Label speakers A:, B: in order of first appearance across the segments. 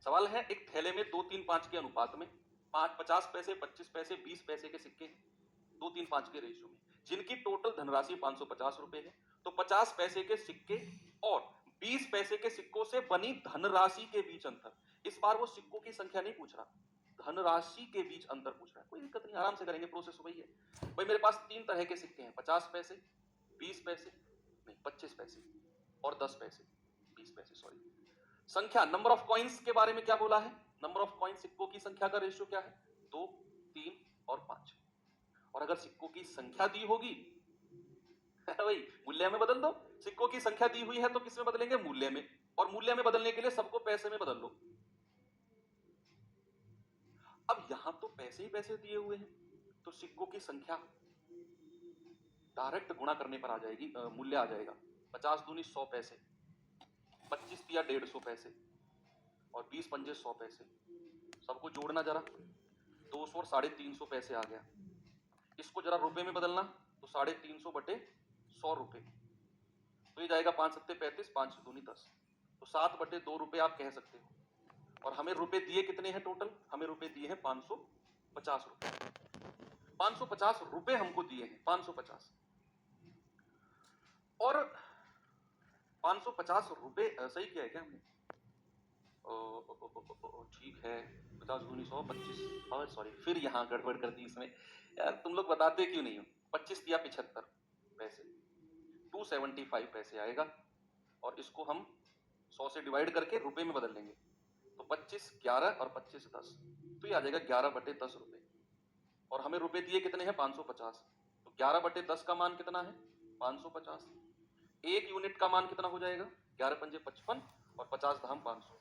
A: सवाल है एक थैले में 2 3 5 के अनुपात में 50 पैसे, 25 पैसे, 20 पैसे के सिक्के 2 3 5 के रेशियो में, जिनकी टोटल धनराशि 550 रुपए है। तो 50 पैसे के सिक्के और 20 पैसे के सिक्कों से बनी धनराशि के बीच अंतर। इस बार वो सिक्कों की संख्या नहीं पूछ रहा, धनराशि के बीच अंतर पूछ रहा है। कोई दिक्कत नहीं, आराम से करेंगे, प्रोसेस वही है। भाई मेरे पास 3 तरह के सिक्के हैं, 50 पैसे, 20 पैसे, नहीं 25 पैसे और 10 पैसे, 20 पैसे सॉरी। संख्या, नंबर ऑफ कॉइन्स के बारे में क्या बोला है? नंबर ऑफ कॉइन, सिक्कों की संख्या का रेशियो क्या है? 2, 3 और 5। और अगर सिक्कों की संख्या दी होगी भाई मूल्य में बदल दो। सिक्कों की संख्या दी हुई है तो किस में बदलेंगे? मूल्य में। और मूल्य में बदलने के लिए सबको पैसे में बदल लो। अब यहां तो पैसे ही पैसे दिए हुए हैं, तो सिक्कों की संख्या डायरेक्ट गुणा करने पर आ जाएगी, मूल्य आ जाएगा। 50 दूनी 100 पैसे, 25 दिया 150 पैसे और 20 पंजे 100 पैसे। सबको जोड़ना जरा, 200 और 350 पैसे आ गया। इसको जरा रुपए में बदलना तो 350 बटे 100 रुपए, तो ये जाएगा 5 सत्ते 35, 5 दूनी 10, तो 7 बटे 2 रुपए आप कह सकते हो। और हमें रुपए दिए कितने हैं टोटल? हमें रुपए दिए हैं 550 रुपए। 550 रुपए हमको दिए हैं, 550। और 550 रुपए सही किया है क्या हमने? ठीक है, 50 दूनी 100, 25 और सॉरी फिर यहाँ गड़बड़ कर दी इसमें। यार तुम लोग बताते क्यों नहीं हो? 25 दिया 75 पैसे, 275 पैसे आएगा। और इसको हम 100 से डिवाइड करके रुपए में बदल लेंगे, तो 25 11 और 25 10, तो ये आ जाएगा 11 बटे 10 रुपए। और हमें रुपए दिए कितने हैं? 550, तो 11 बटे 10 का मान कितना है? 550। एक यूनिट का मान कितना हो जाएगा? 11 पंजे 55 और 50 धाम 500।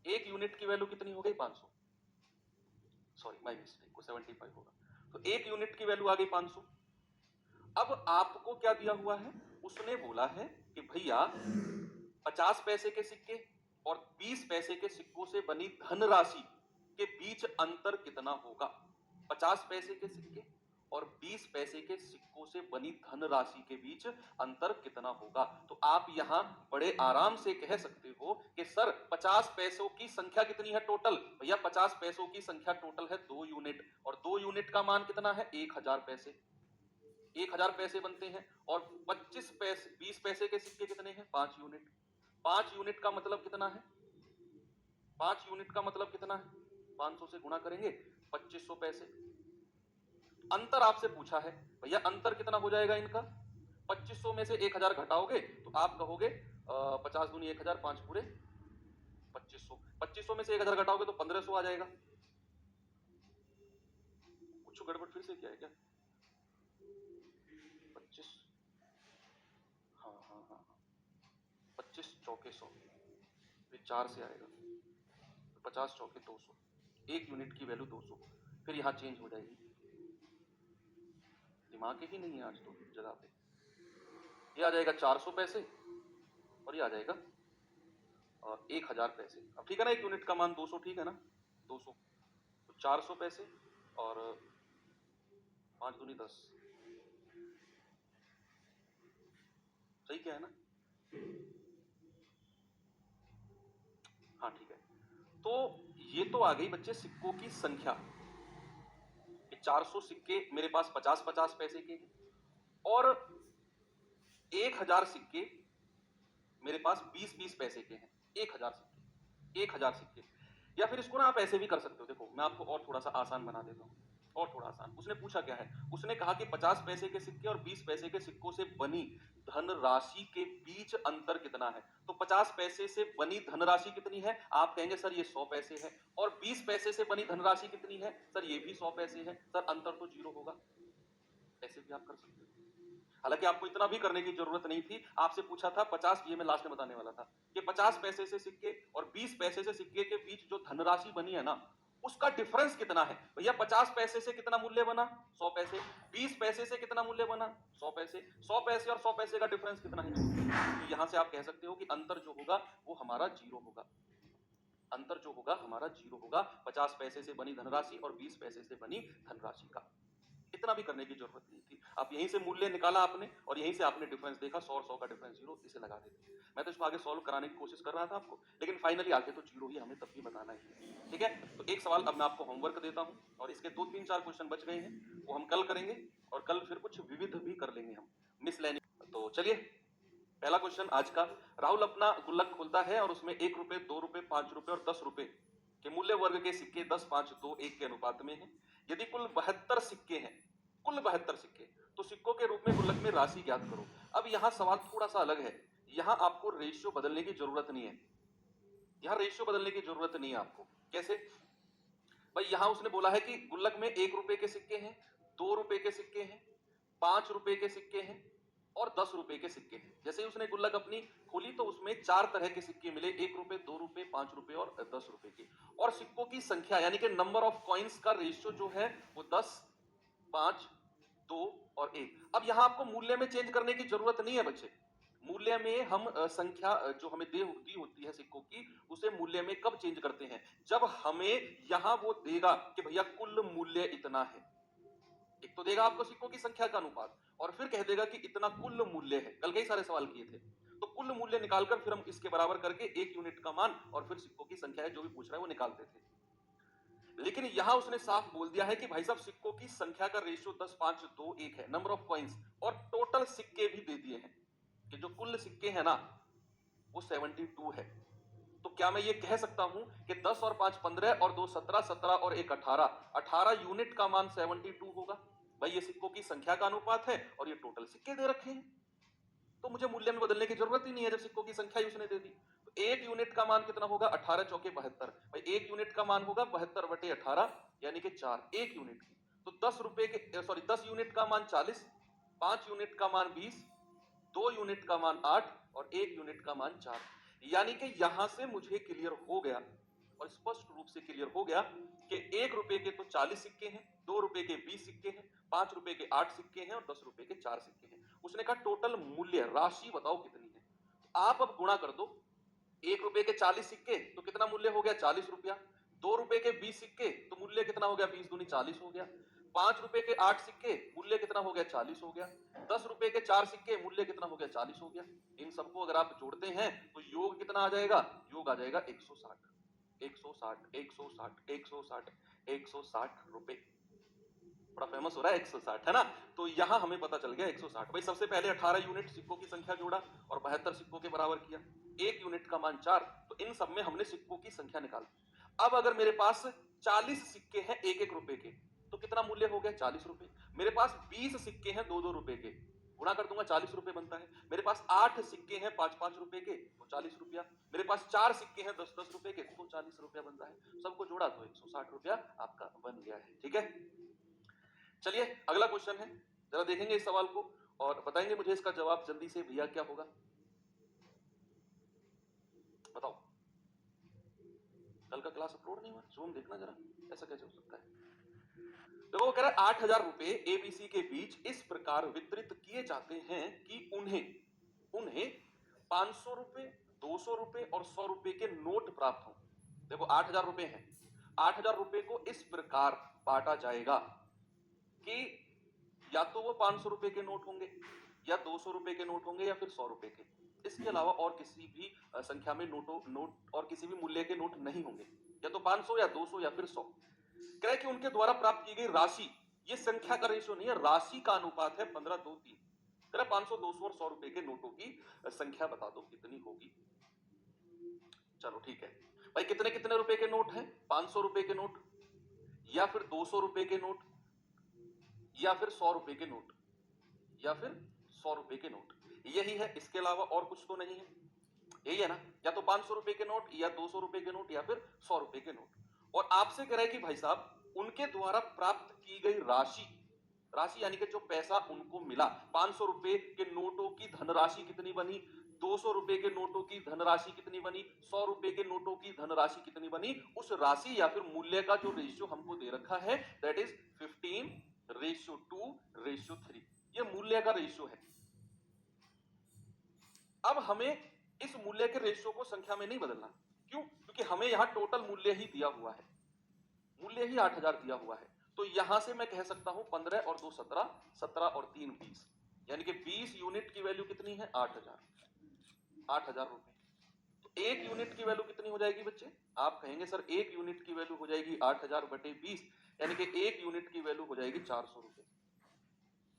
A: एक यूनिट की वैल्यू कितनी हो गई? 500, सॉरी माय मिस्टेक, को 75 होगा। तो एक यूनिट की वैल्यू आ गई 500। अब आपको क्या दिया हुआ है? उसने बोला है कि भैया 50 पैसे के सिक्के और 20 पैसे के सिक्कों से बनी धनराशि के बीच अंतर कितना होगा? 50 पैसे के सिक्के और 20 पैसे के सिक्कों से बनी धनराशि के बीच अंतर कितना होगा? तो आप यहां बड़े आराम से कह सकते हो कि सर 50 पैसों की संख्या कितनी है टोटल? भैया 50 पैसों की संख्या टोटल है 2 यूनिट, और 2 यूनिट का मान कितना है? 1000 पैसे। 1000 पैसे बनते हैं। और 25 पैसे 20 पैसे के सिक्के कितने हैं? 5 यूनिट। 5 यूनिट का मतलब कितना है? 5 यूनिट का मतलब कितना है? 500 से गुणा करेंगे, 2500 पैसे। अंतर आपसे पूछा है, भैया अंतर कितना हो जाएगा इनका? 2500 में से 1000 घटाओगे तो आप कहोगे 50 दूनी 1000, 5 पूरे 2500। 2500 में से 1000 घटाओगे तो 1500 आ जाएगा। कुछ गड़बड़ फिर से क्या है क्या? 25, हाँ 25 चौके 100, फिर 4 से आएगा, 50 चौके 200, एक यूनिट की वैल्यू 200। फिर यहाँ चेंज हो जाएगी, दिमाग ही नहीं है आज तो जगह पे। ये आ जाएगा 400 पैसे और ये आ जाएगा 1000 पैसे। अब ठीक है ना, एक यूनिट का मान 200, ठीक है ना, 200, तो 400 पैसे और 5 दूनी 10, सही क्या है ना? हाँ ठीक है। तो ये तो आ गई बच्चे सिक्कों की संख्या। 400 सिक्के मेरे पास 50-50 पैसे के हैं और 1000 सिक्के मेरे पास 20-20 पैसे के हैं। 1000 सिक्के, 1000 सिक्के। या फिर इसको ना आप ऐसे भी कर सकते हो, देखो मैं आपको और थोड़ा सा आसान बना देता हूँ, और थोड़ा आसान। उसने पूछा क्या है? उसने कहा कि 50 पैसे के सिक्के और 20 पैसे के सिक्कों से बनी धनराशि के बीच अंतर कितना है। तो 50 पैसे से बनी धनराशि कितनी है? आप कहेंगे सर ये 100 पैसे है। और 20 पैसे से बनी धनराशि कितनी है? सर ये भी 100 पैसे है। सर अंतर तो 0 होगा। ऐसे भी आप कर सकते हो। हालांकि आपको इतना भी करने की जरूरत नहीं थी। आपसे पूछा था 50, ये मैं लास्ट में बताने वाला था कि 50 पैसे से सिक्के और 20 पैसे से सिक्के के बीच जो धनराशि बनी है ना, उसका डिफरेंस कितना है। भैया 50 पैसे से कितना मूल्य बना? 100 पैसे। 20 पैसे से कितना मूल्य बना? 100 पैसे। 100 पैसे और 100 पैसे का डिफरेंस कितना है? तो यहां से आप कह सकते हो कि अंतर जो होगा वो हमारा 0 होगा। अंतर जो होगा हमारा 0 होगा 50 पैसे से बनी धनराशि और 20 पैसे से बनी धनराशि का। इतना भी करने की जरूरत नहीं थी। आप यहीं से मूल्य निकाला आपने और यहीं से आपने डिफरेंस देखा, 100 और 100 का डिफरेंस 0, इसे लगा देते। मैं तो इसको आगे सॉल्व कराने की कोशिश कर रहा था आपको, लेकिन फाइनली आके तो 0 ही हमें तब भी बताना ही है। ठीक है, तो एक सवाल अब मैं आपको होमवर्क देता हूं और इसके 2 3 4 क्वेश्चन बच गए हैं, वो हम कल करेंगे और कल फिर कुछ विविध भी कर लेंगे हम, मिसलेनियस। तो चलिए पहला क्वेश्चन आज का। राहुल अपना गुल्लक खोलता है और उसमें 1 रुपए, 2 रुपए, 5 रुपए और 10 रुपए के मूल्य वर्ग के सिक्के 10, 5, 2, 1 के अनुपात में हैं। यदि कुल 72 सिक्के हैं, कुल 72 सिक्के, तो सिक्कों के रूप में गुल्लक में राशि ज्ञात करो। अब यहां सवाल थोड़ा सा अलग है, यहां आपको रेशियो बदलने की जरूरत नहीं है, यहां रेशियो बदलने की जरूरत नहीं है आपको। कैसे भाई, यहां उसने बोला है कि गुल्लक में 1 रुपए के सिक्के हैं, 2 रुपए के सिक्के हैं, 5 रुपए के सिक्के हैं और 10 रुपए के सिक्के हैं। जैसे ही उसने गुल्लक अपनी खोली तो उसमें 4 तरह के सिक्के मिले, 1 रुपए, 2 रुपए, 5 रुपए और 10 रुपए के। और सिक्कों की संख्या यानी कि नंबर ऑफ कॉइन्स का रेशियो जो है वो 10, 5, 2 और 1। अब यहां आपको मूल्य में चेंज करने की जरूरत नहीं है बच्चे। मूल्य में हम संख्या जो हमें दी होती है सिक्कों की, उसे मूल्य में कब चेंज करते हैं? जब हमें यहां वो देगा कि भैया कुल मूल्य इतना है। एक तो देगा आपको सिक्कों की संख्या का अनुपात और फिर कह देगा कि इतना कुल मूल्य है। कल कई सारे सवाल किए थे, तो कुल मूल्य निकालकर फिर हम इसके बराबर करके 1 यूनिट का मान और फिर सिक्कों की संख्या है जो भी पूछ रहा है वो निकालते थे। लेकिन यहां उसने साफ बोल दिया है कि भाई साहब सिक्कों की संख्या का रेशियो 10, 5, 2, 1 है, नंबर ऑफ कॉइन्स, और टोटल सिक्के भी दे दिए हैं कि जो कुल सिक्के हैं ना वो 72 है। तो क्या मैं ये कह सकता हूं कि 10 और 5 15 और 2 17, 17 और 1 18, 18 यूनिट का मान 72 होगा? भाई ये सिक्कों की संख्या का अनुपात है और ये टोटल सिक्के दे रखे हैं, तो मुझे मूल्य में बदलने की जरूरत ही नहीं है जब सिक्कों की संख्या ही उसने दे दी। तो 1 यूनिट का मान कितना होगा? 18 चौके 72। भाई 1 यूनिट का मान होगा 72 बटे 18 यानी कि 4, 1 यूनिट की। तो 10 रुपए के 10 यूनिट का मान 40, 5 यूनिट का मान 20, 2 यूनिट का मान 8 और 1 यूनिट का मान 4। यानी कि यहां से मुझे क्लियर हो गया और स्पष्ट रूप से क्लियर हो गया कि 1 रुपए के तो 40 सिक्के हैं, 2 रुपए के 20 सिक्के हैं, 5 रुपए के 8 सिक्के हैं और 10 रुपए के 4 सिक्के हैं। उसने कहा टोटल मूल्य राशि बताओ कितनी है। तो आप अब गुणा कर दो, 1 रुपए के 40 सिक्के तो कितना मूल्य हो गया? 40 रुपया। 2 रुपए के 20 सिक्के तो मूल्य कितना हो गया? 20 दूनी 40 हो गया। 5 रुपए के 8 सिक्के मूल्य कितना हो गया? 40 हो गया। 10 रुपए के 4 सिक्के मूल्य कितना हो गया? 40 हो गया। इन सबको अगर आप जोड़ते हैं तो योग कितना आ जाएगा? योग आ जाएगा 160, 160, 160, 160, 160 रुपए। बड़ा फेमस हो रहा है 160, है ना? तो यहां हमें पता चल गया 160। भाई सबसे पहले 18 यूनिट सिक्कों की संख्या जोड़ा और 72 सिक्कों के बराबर किया, 1 यूनिट का मान 4, तो इन सब में हमने सिक्कों की संख्या निकाली। अब अगर मेरे पास 40 सिक्के हैं 1-1 रुपए के तो कितना मूल्य हो गया? 40 रुपए। मेरे पास 20 सिक्के हैं 2-2 रुपए के, गुणा कर दूंगा 40 रुपए बनता है। मेरे पास 8 सिक्के हैं 5-5 रुपए के तो 40 रुपया। मेरे पास 4 सिक्के हैं 10-10 रुपए के तो 40 रुपया बनता है। सबको जोड़ा तो 160 रुपया आपका बन गया है। ठीक है, चलिए अगला क्वेश्चन है, जरा देखेंगे इस सवाल को और बताएंगे मुझे इसका जवाब जल्दी से भैया क्या होगा। बताओ, कल का क्लास अपलोड नहीं हुआ? जूम देखना जरा, ऐसा कैसे हो सकता है? देखो वो कह रहा है 8000 रुपए एबीसी के बीच इस प्रकार वितरित किए जाते हैं कि उन्हें 500 रुपए, 200 रुपए और 100 रुपए के नोट प्राप्त हो। देखो 8000 रुपए हैं, 8000 रुपए को इस प्रकार बांटा जाएगा कि या तो वो 500 रुपए के नोट होंगे या 200 रुपए के नोट होंगे या फिर 100 रुपए के। इसके अलावा और किसी भी संख्या में नोट और किसी भी मूल्य के नोट नहीं होंगे, या तो 500 या 200 या फिर 100। कह रहे कि उनके द्वारा प्राप्त की गई राशि, ये संख्या का रेशियो नहीं है, राशि का अनुपात है 15, 2, 3। कह रहे 500, 200 और 100 रुपए के नोटों की संख्या बता दो कितनी होगी। चलो ठीक है भाई, कितने कितने रुपए के नोट हैं? 500 रुपए के नोट या फिर 200 रुपए के नोट या फिर 100 रुपए के नोट या फिर 100 रुपए के नोट, यही है, इसके अलावा और कुछ तो नहीं है, यही है ना? या तो 500 रुपए के नोट या 200 रुपए के नोट या फिर 100 रुपए के नोट। और आपसे कह रहा है कि भाई साहब उनके द्वारा प्राप्त की गई राशि, राशि यानी कि जो पैसा उनको मिला, 500 रुपए के नोटों की धनराशि कितनी बनी, 200 रुपए के नोटों की धनराशि कितनी बनी, 100 रुपए के नोटों की धनराशि कितनी बनी, उस राशि या फिर मूल्य का जो रेशियो हमको दे रखा है दैट इज 15:2:3। ये मूल्य का रेशियो है। अब हमें इस मूल्य के रेशियो को संख्या में नहीं बदलना। क्यों? क्योंकि हमें यहां टोटल मूल्य ही दिया हुआ है, मूल्य ही 8000 दिया हुआ है। तो यहां से मैं कह सकता हूं 15 और 2 17, 17 और 3 20, यानी कि 20 यूनिट की वैल्यू कितनी है? 8,000 रुपए। तो एक यूनिट की वैल्यू कितनी हो जाएगी बच्चे? आप कहेंगे सर एक यूनिट की वैल्यू हो जाएगी 8,000 बटे 20, यानी कि एक यूनिट की वैल्यू हो जाएगी 400 रुपए।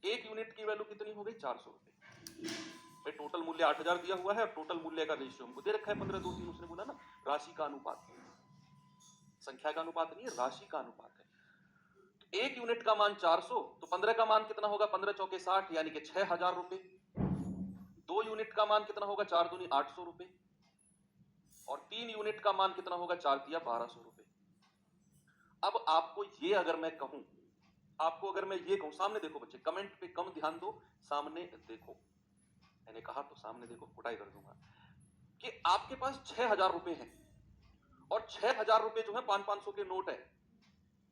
A: एक यूनिट की वैल्यू कितनी हो गई? 400 रुपए। भाई टोटल मूल्य 8,000 दिया हुआ है, टोटल मूल्य का रेशियो हमको दे रखा है 15 2 3, उसने बोला ना राशि का अनुपात, संख्या का अनुपात नहीं है, राशि का अनुपात है। तो एक यूनिट का मान 400, तो 15 का मान कितना होगा? 15 चौके 60, यानी कि 6,000 रुपए। 2 यूनिट का मान कितना होगा? 4 दूनी 800 रुपए। और 3 यूनिट का मान कितना होगा? 4 तिया 1200 रुपए। अब आपको ये अगर मैं कहूं, आपको अगर मैं ये कहूं, सामने देखो बच्चे, कमेंट पे कम ध्यान दो, सामने देखो, मैंने कहा तो सामने देखो, कुटाई कर दूंगा, कि आपके पास 6,000 रुपए हैं और 6,000 रुपए जो है 500 के नोट है।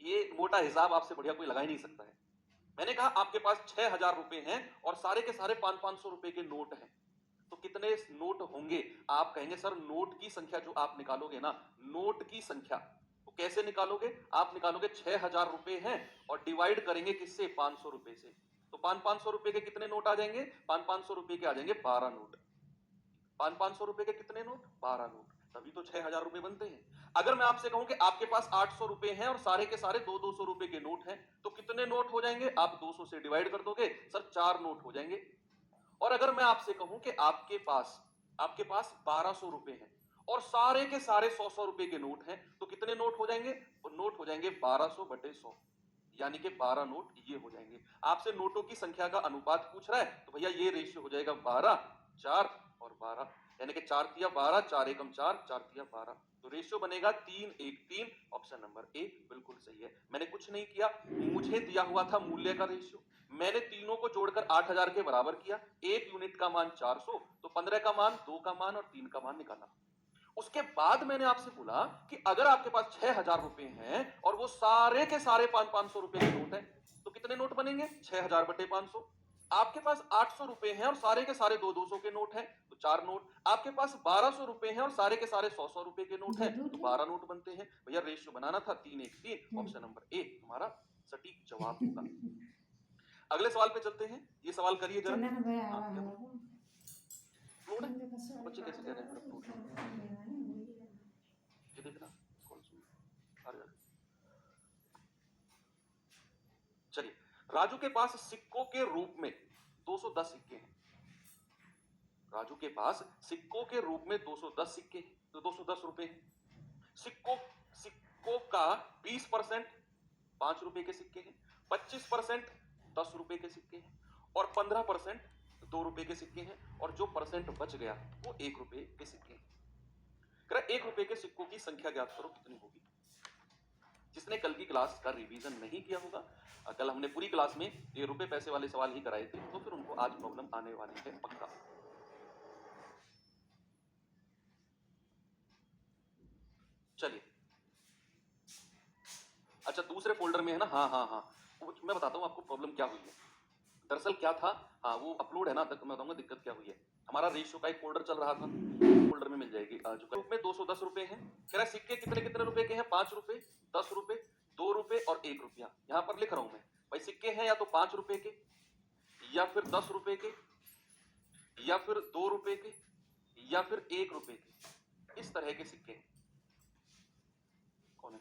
A: ये मोटा हिसाब आपसे बढ़िया कोई लगा ही नहीं सकता है। मैंने कहा आपके पास 6,000 रुपए हैं और सारे के सारे 500 रुपए के नोट हैं, तो कितने नोट होंगे? आप कहेंगे सर नोट की संख्या जो आप निकालोगे ना, नोट की संख्या तो कैसे निकालोगे? आप निकालोगे 6,000 रुपए हैं और डिवाइड करेंगे किससे? 500 रुपए से। तो 500 रुपए के कितने नोट आ जाएंगे? 500 रुपए के आ जाएंगे 12 नोट। 500 रुपए के कितने नोट? 12 नोट। तभी तो 6,000 रुपए बनते हैं। अगर मैं आपसे कहूं कि आपके पास 800 रुपए हैं और सारे के सारे 200 रुपए के नोट हैं, तो कितने नोट हो जाएंगे? आप 200 से डिवाइड कर दोगे, सर 4 नोट हो जाएंगे। और अगर मैं आपसे कहूं कि आपके पास 1200 रुपए हैं और सारे के सारे 100 रुपए के नोट हैं, तो कितने नोट हो जाएंगे? वो नोट हो जाएंगे 1200 बटे 100, यानी कि 12 नोट ये हो जाएंगे। आपसे नोटों की संख्या का अनुपात पूछ रहा है, तो भैया ये रेशियो हो जाएगा 12, 4 और 12, यानी कि 4 तिया 12, 4 एकम 4, 4 तिया 12। तो रेशियो बनेगा 3 1 3। ऑप्शन नंबर ए बिल्कुल सही है। मैंने कुछ नहीं किया, मुझे दिया हुआ था मूल्य का रेशियो, मैंने तीनों को जोड़कर 8,000 के बराबर किया। एक यूनिट का मान 400, तो 15 का मान, 2 का मान और 3 का मान निकाला। उसके बाद मैंने आपसे बोला कि अगर आपके पास 6,000 रुपए हैं और वो सारे के सारे 500 रुपए के नोट हैं, तो कितने नोट बनेंगे? 6,000 बटे 500। आपके पास 800 रुपए हैं और सारे के सारे 200 के नोट हैं, तो 4 नोट। आपके पास 1200 रुपए हैं और सारे के सारे 100 रुपए के नोट हैं, तो 12 नोट बनते हैं। भैया रेशियो बनाना था 3 1 3। ऑप्शन नंबर ए हमारा सटीक जवाब होगा। अगले सवाल पे चलते हैं। ये सवाल करिए जरा। फ्लूड है? बच्चे कैसे कह रहे हैं फ्लूड? ये देखना कौन सी। चलिए, राजू के पास सिक्कों के रूप में 210 सिक्के हैं। राजू के पास सिक्कों के रूप में 210 सिक्के हैं, तो 210 रुपए हैं। सिक्कों का 20% 5 रुपए के सिक्के हैं, 25% 10 रुपए के सिक्के हैं और 15% 2 रुपए के सिक्के हैं, और जो परसेंट बच गया वो 1 रुपए के सिक्के हैं। 1 रुपए के सिक्कों की संख्या ज्ञात करो कितनी होगी। जिसने कल की क्लास का रिवीजन नहीं किया होगा, कल हमने पूरी क्लास में ये रुपए पैसे वाले सवाल ही कराए थे, तो फिर उनको आज प्रॉब्लम आने वाली है पक्का। चलिए, अच्छा दूसरे फोल्डर में है ना, हाँ, मैं बताता हूँ आपको प्रॉब्लम क्या हुई है। दरअसल क्या था, हाँ वो अपलोड है ना, तक मैं बताऊंगा दिक्कत क्या हुई है। हमारा रेशियो का एक फोल्डर चल रहा था, फोल्डर में मिल जाएगी। जो ग्रुप में 210 रुपए हैं, कह रहा है सिक्के कितने कितने रुपए के हैं? 5 रुपए, 10 रुपए, 2 रुपए और 1 रुपया। यहां पर लिख रहा हूं मैं, भाई सिक्के हैं या तो 5 रुपए के, या फिर 10 रुपए के, या फिर 2 रुपए के, या फिर 1 रुपए के। इस तरह के सिक्के कौन है?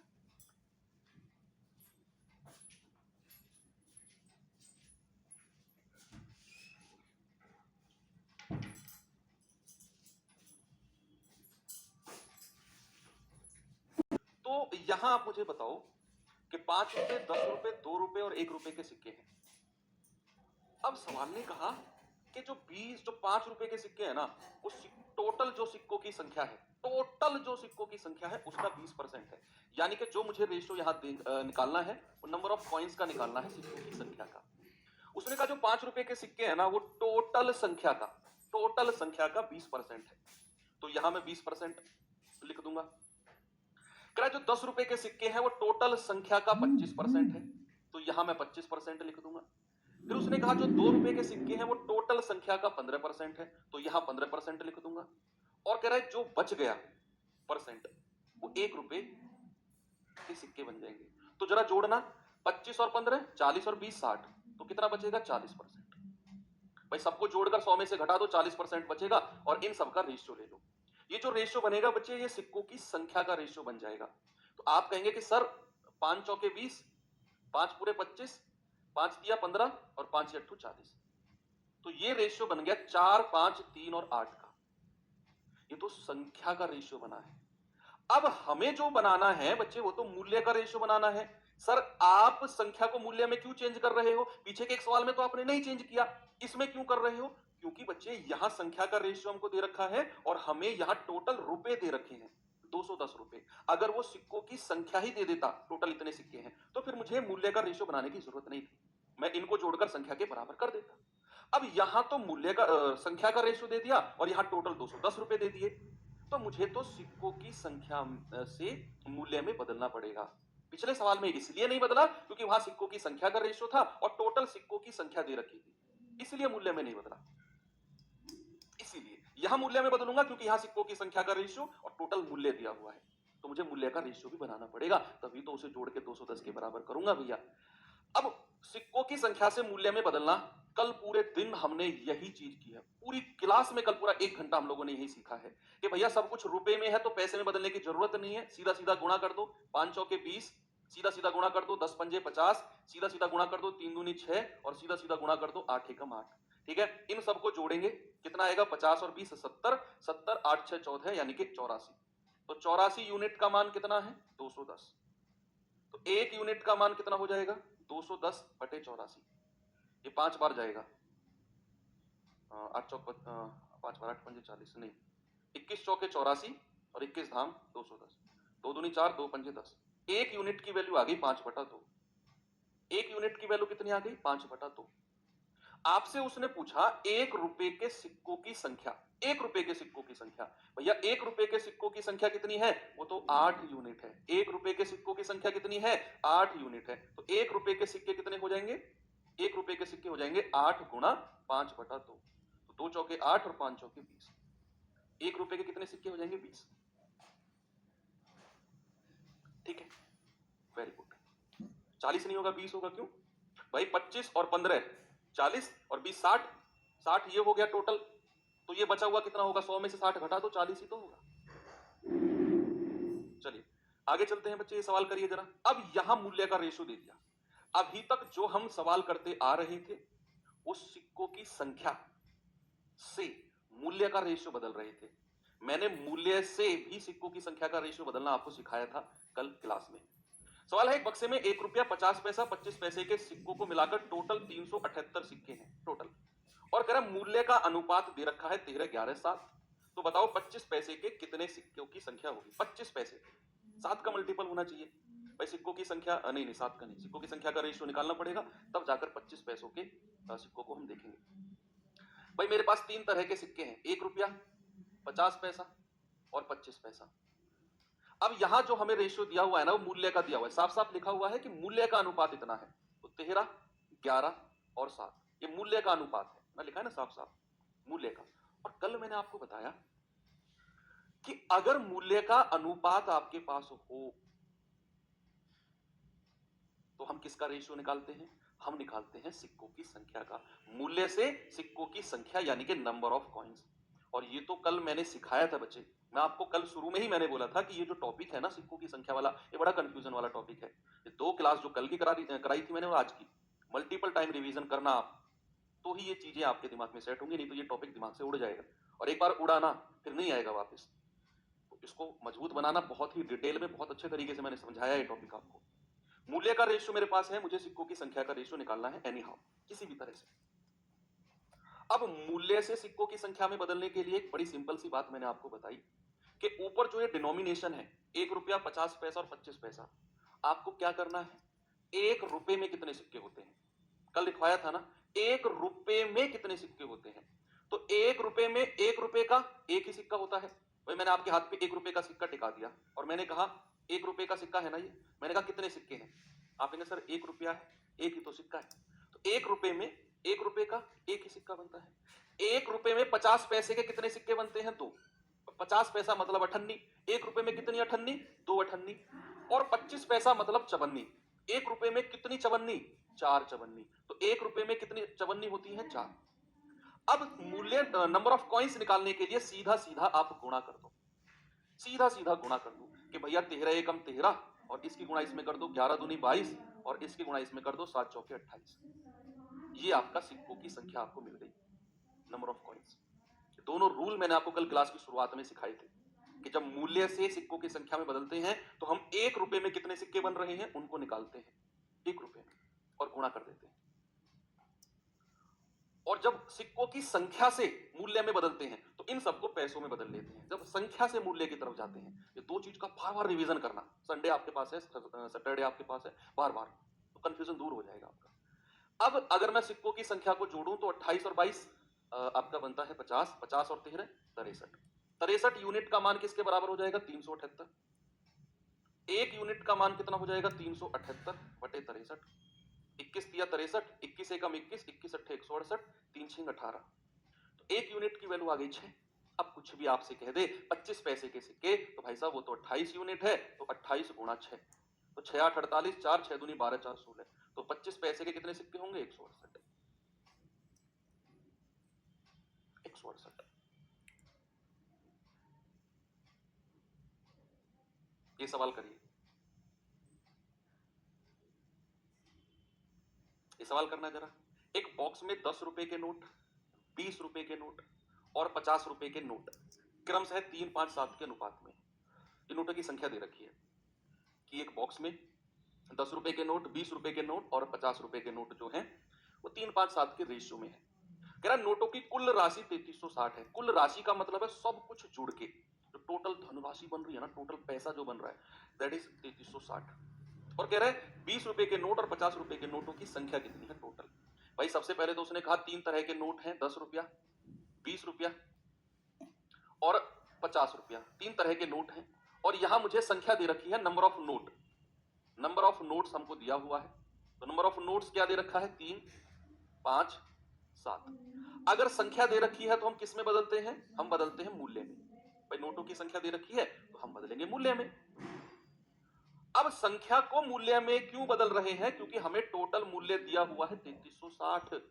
A: तो यहां आप मुझे बताओ कि 5 रुपए, 10 रुपए, 2 रुपए और 1 रुपए के सिक्के हैं। अब सवाल ने कहा कि जो 5 रुपए के सिक्के हैं ना, वो टोटल जो सिक्कों की संख्या है, टोटल जो सिक्कों की संख्या है उसका 20% है। यानी कि जो मुझे रेशियो यहां निकालना है वो नंबर ऑफ कॉइन्स का निकालना है, सिक्कों की संख्या का। उसने कहा जो 5 रुपए के सिक्के हैं ना, वो टोटल संख्या का 20% है। तो यहां मैं 20% लिख दूंगा। कह रहा जो 10 रुपए के सिक्के हैं वो टोटल संख्या का 25% है, तो यहां मैं 25% लिख दूंगा। फिर उसने कहा जो 2 रुपए के सिक्के हैं वो टोटल संख्या का 15% है, तो यहां 15% लिख दूंगा। और कह रहा है जो बच गया परसेंट वो 1 रुपए के सिक्के बन जाएंगे। तो जरा जोड़ना, 25 और 15 40 और 20 60, तो कितना बचेगा 40%। भाई सबको जोड़कर 100 में से घटा दो, 40% बचेगा और इन सबका रेशियो ले लो। ये जो रेशियो बनेगा बच्चे, ये सिक्कों की संख्या का रेशियो बन जाएगा। तो आप कहेंगे कि सर 5 चौके 20, 5 पूरे 25, 5 दिया 15 और 5 अट्ठू 40। तो ये रेशियो बन गया 4 5 3 और 8 का। ये तो संख्या का रेशियो बना है। अब हमें जो बनाना है बच्चे, वो तो मूल्य का रेशियो बनाना है। सर आप संख्या को मूल्य में क्यों चेंज कर रहे हो? पीछे के एक सवाल में तो आपने नहीं चेंज किया, इसमें क्यों कर रहे हो? क्योंकि बच्चे यहां संख्या का रेशियो हमको दे रखा है और हमें यहां टोटल रुपए दे रखे हैं 210 रुपए। अगर वो सिक्कों की संख्या ही दे देता, टोटल इतने सिक्के हैं, तो फिर मुझे मूल्य का रेशियो बनाने की जरूरत नहीं थी, मैं इनको जोड़कर संख्या के बराबर कर देता। अब यहां तो मूल्य का संख्या का रेशियो दे दिया और यहां टोटल 210 रुपए दे दिए, तो मुझे तो सिक्कों की संख्या से मूल्य में बदलना पड़ेगा। पिछले सवाल में इसलिए नहीं बदला क्योंकि वहां सिक्कों की संख्या का रेशियो था और टोटल सिक्कों की संख्या दे रखी थी, इसलिए मूल्य में नहीं बदला। इसीलिए यहां मूल्य में बदलूंगा क्योंकि यहां सिक्कों की संख्या का रेशियो और टोटल मूल्य दिया हुआ है, तो मुझे मूल्य का रेशियो भी बनाना पड़ेगा, तभी तो उसे जोड़ के 210 के बराबर करूंगा भैया। अब सिक्कों की संख्या से मूल्य में बदलना, कल पूरे दिन हमने यही चीज की है। पूरी क्लास में कल पूरा 1 घंटा हम लोगों ने यही सीखा है कि भैया सब कुछ रुपए में है तो पैसे में बदलने की जरूरत नहीं है, सीधा सीधा गुणा कर दो, 5 चौके 20, सीधा सीधा गुणा कर दो, 10 पंजे 50, सीधा सीधा गुणा कर दो, 3 दूनी 6 और सीधा सीधा गुणा कर दो 8 एकम 8। ठीक है, इन सबको जोड़ेंगे कितना आएगा? 50 और 20 70, 70 8 6 14 यानी कि 84। तो 84 यूनिट का मान कितना है? 210। तो 1 यूनिट का मान कितना हो जाएगा? 210 बटे 84। ये 5 बार जाएगा, 8 चौक 5 बार 8 पंजे 40, नहीं 21 चौके 84 और 21 धाम 210, 2 दूनी 4 2 पंजे 10। 1 यूनिट की वैल्यू आ गई 5/2। 1 यूनिट की वैल्यू कितनी आ गई? 5/2। आपसे उसने पूछा 1 रुपए के सिक्कों की संख्या, 1 रुपए के सिक्कों की संख्या। भैया 1 रुपए के सिक्कों की संख्या कितनी है? वो तो 8 यूनिट है। 1 रुपए के सिक्कों की संख्या कितनी है? 8 यूनिट है। तो 1 रुपए के सिक्के कितने हो जाएंगे? 1 रुपए के सिक्के हो जाएंगे 8 गुणा 5/2। तो 2 चौके 8 और 5 चौके 20। 1 रुपए के कितने सिक्के हो जाएंगे? 20। ठीक है, वेरी गुड। 40 नहीं होगा, 20 होगा। क्यों भाई? 25 और 15 40 और 20 60, 60 ये हो गया टोटल। तो ये बचा हुआ कितना होगा? 100 में से 60 घटा दो, 40 ही तो होगा। चलिए आगे चलते हैं बच्चे, ये सवाल करिए जरा। अब यहां मूल्य का रेशियो दे दिया। अभी तक जो हम सवाल करते आ रहे थे उस सिक्कों की संख्या से मूल्य का रेशियो बदल रहे थे। मैंने मूल्य से भी सिक्कों की संख्या का रेशियो बदलना आपको सिखाया था कल क्लास में। सवाल है, एक बक्से में 1 रुपया 50 पैसा 25 पैसे के सिक्कों को मिलाकर टोटल 378 सिक्के हैं टोटल, और कह रहा मूल्य का अनुपात दे रखा है 13 11 7। तो बताओ 25 पैसे के कितने सिक्कों की संख्या होगी? 25 पैसे 7 का मल्टीपल होना चाहिए भाई। सिक्कों की संख्या नहीं नहीं 7 का नहीं, सिक्कों की संख्या का रेशियो निकालना पड़ेगा, तब जाकर 25 पैसों के सिक्कों को हम देखेंगे। भाई मेरे पास 3 तरह के सिक्के हैं, 1 रुपया 50 पैसा और 25 पैसा। अब यहां जो हमें रेशियो दिया हुआ है ना, वो मूल्य का दिया हुआ है। साफ साफ लिखा हुआ है कि मूल्य का अनुपात इतना है। तो 13 11 और 7 ये मूल्य का अनुपात है ना, लिखा है ना साफ साफ मूल्य का। और कल मैंने आपको बताया कि अगर मूल्य का अनुपात आपके पास हो तो हम किसका रेशियो निकालते हैं? हम निकालते हैं सिक्कों की संख्या का। मूल्य से सिक्कों की संख्या यानी कि नंबर ऑफ कॉइन्स। और ये तो कल मैंने सिखाया था बच्चे। मैं आपको कल शुरू में ही मैंने बोला था कि ये जो टॉपिक है ना सिक्कों की संख्या वाला, ये बड़ा कंफ्यूजन वाला टॉपिक है। ये 2 क्लास जो कल की कराई थी मैंने और आज की, मल्टीपल टाइम रिवीजन करना आप, तो ही ये चीजें आपके दिमाग में सेट होंगी, नहीं तो ये टॉपिक दिमाग से उड़ जाएगा और एक बार उड़ा ना फिर नहीं आएगा वापस। तो इसको मजबूत बनाना बहुत ही डिटेल में बहुत अच्छे तरीके से मैंने समझाया ये टॉपिक आपको। मूल्य का रेशियो मेरे पास है, मुझे सिक्कों की संख्या का रेशियो निकालना है एनी हाउ, किसी भी तरह से। अब मूल्य से सिक्कों की संख्या में बदलने के लिए एक बड़ी सिंपल सी बात मैंने आपको बताई कि ऊपर जो ये डिनोमिनेशन है 1 रुपया 50 पैसा और 25 पैसा, आपको क्या करना है? 1 रुपए में कितने सिक्के होते हैं? कल लिखवाया था ना, 1 रुपए में कितने सिक्के होते हैं? तो 1 रुपए में 1 रुपए का एक ही सिक्का होता है। भाई मैंने आपके हाथ पे 1 रुपए का सिक्का टिका दिया और मैंने कहा 1 रुपए का सिक्का है ना ये, मैंने कहा कितने सिक्के हैं? आप कहेंगे सर 1 रुपया है, एक ही तो सिक्का है। तो 1 रुपए में 1 रुपए का एक ही सिक्का बनता है। 1 रुपए में 50 पैसे के कितने सिक्के बनते हैं? 2। 50 पैसा मतलब अठन्नी। 1 रुपए में कितनी अठन्नी? 2 अठन्नी। और 25 पैसा मतलब चवन्नी। एक रुपए में कितनी चवन्नी? 4 चवन्नी। तो 1 रुपए में कितनी चवन्नी होती है? 4। अब मूल्य नंबर ऑफ कॉइन्स निकालने के लिए सीधा सीधा आप गुणा कर दो, सीधा सीधा गुणा कर दो कि भैया 13 एकम 13 और इसकी गुणा इसमें कर दो 11 दूनी 22 और इसकी गुणा इसमें कर दो 7 चौके 28। ये आपका सिक्कों की संख्या आपको मिल गई, नंबर ऑफ कॉइन्स। दोनों रूल मैंने आपको कल क्लास की शुरुआत में सिखाए थे कि जब मूल्य से सिक्कों की संख्या में बदलते हैं तो हम 1 रुपए में कितने सिक्के बन रहे हैं उनको निकालते हैं 1 रुपए में और गुणा कर देते हैं। और जब सिक्कों की संख्या से मूल्य में बदलते हैं तो इन सबको पैसों में बदल लेते हैं। जब संख्या से मूल्य की तरफ जाते हैं, ये दो चीज का बार बार रिवीजन करना, संडे आपके पास है, सैटरडे आपके पास है, बार बार, तो कंफ्यूजन दूर हो जाएगा आपका। अब अगर मैं सिक्कों की संख्या को जोड़ूं तो 28 और 22 आपका बनता है 50, 50 और 13 63। 63 यूनिट का मान किसके बराबर हो जाएगा? 378। एक यूनिट का मान कितना हो जाएगा? 378 बटे 63। 21 दिया 63, 21 एकम 21, 21 अट्ठे 168, 3 6 18। तो एक यूनिट की वैल्यू आ गई 6। अब कुछ भी आपसे कह दे 25 पैसे के सिक्के, तो भाई साहब वो तो 28 यूनिट है, तो 28 गुणा 6, तो 6 8 48, 4 6 दूनी 12 4 16, तो 25 पैसे के कितने सिक्के होंगे? 168। 168। ये सवाल करिए, ये सवाल करना जरा। एक बॉक्स में 10 रुपए के नोट, 20 रुपए के नोट और 50 रुपए के नोट क्रमशः 3 5 7 के अनुपात में, ये नोटों की संख्या दे रखी है कि एक बॉक्स में 10 रुपए के नोट, 20 रुपए के नोट और 50 रुपए के नोट जो हैं वो 3 5 7 के रेशियो में है। कह रहा नोटों की कुल राशि 3360 है। कुल राशि का मतलब है सब कुछ जुड़ के जो टोटल धनराशि बन रही है ना, टोटल पैसा जो बन रहा है, दैट इज 3360। और कह रहा है 20 रुपए के नोट और 50 रुपए के नोटों की संख्या कितनी है टोटल? भाई सबसे पहले तो उसने कहा 3 तरह के नोट हैं, 10 रुपया, 20 रुपया और 50 रुपया, 3 तरह के नोट हैं। और यहां मुझे संख्या दे रखी है number of note, number of notes हमको दिया हुआ है। तो नंबर ऑफ नोट्स क्या दे रखा है? 3 5 7। अगर संख्या दे रखी है तो हम किस में बदलते हैं? हम बदलते हैं मूल्य में। भाई नोटों की संख्या दे रखी है तो हम बदलेंगे मूल्य में। अब संख्या को मूल्य में क्यों बदल रहे हैं? क्योंकि हमें टोटल मूल्य दिया हुआ है 3360।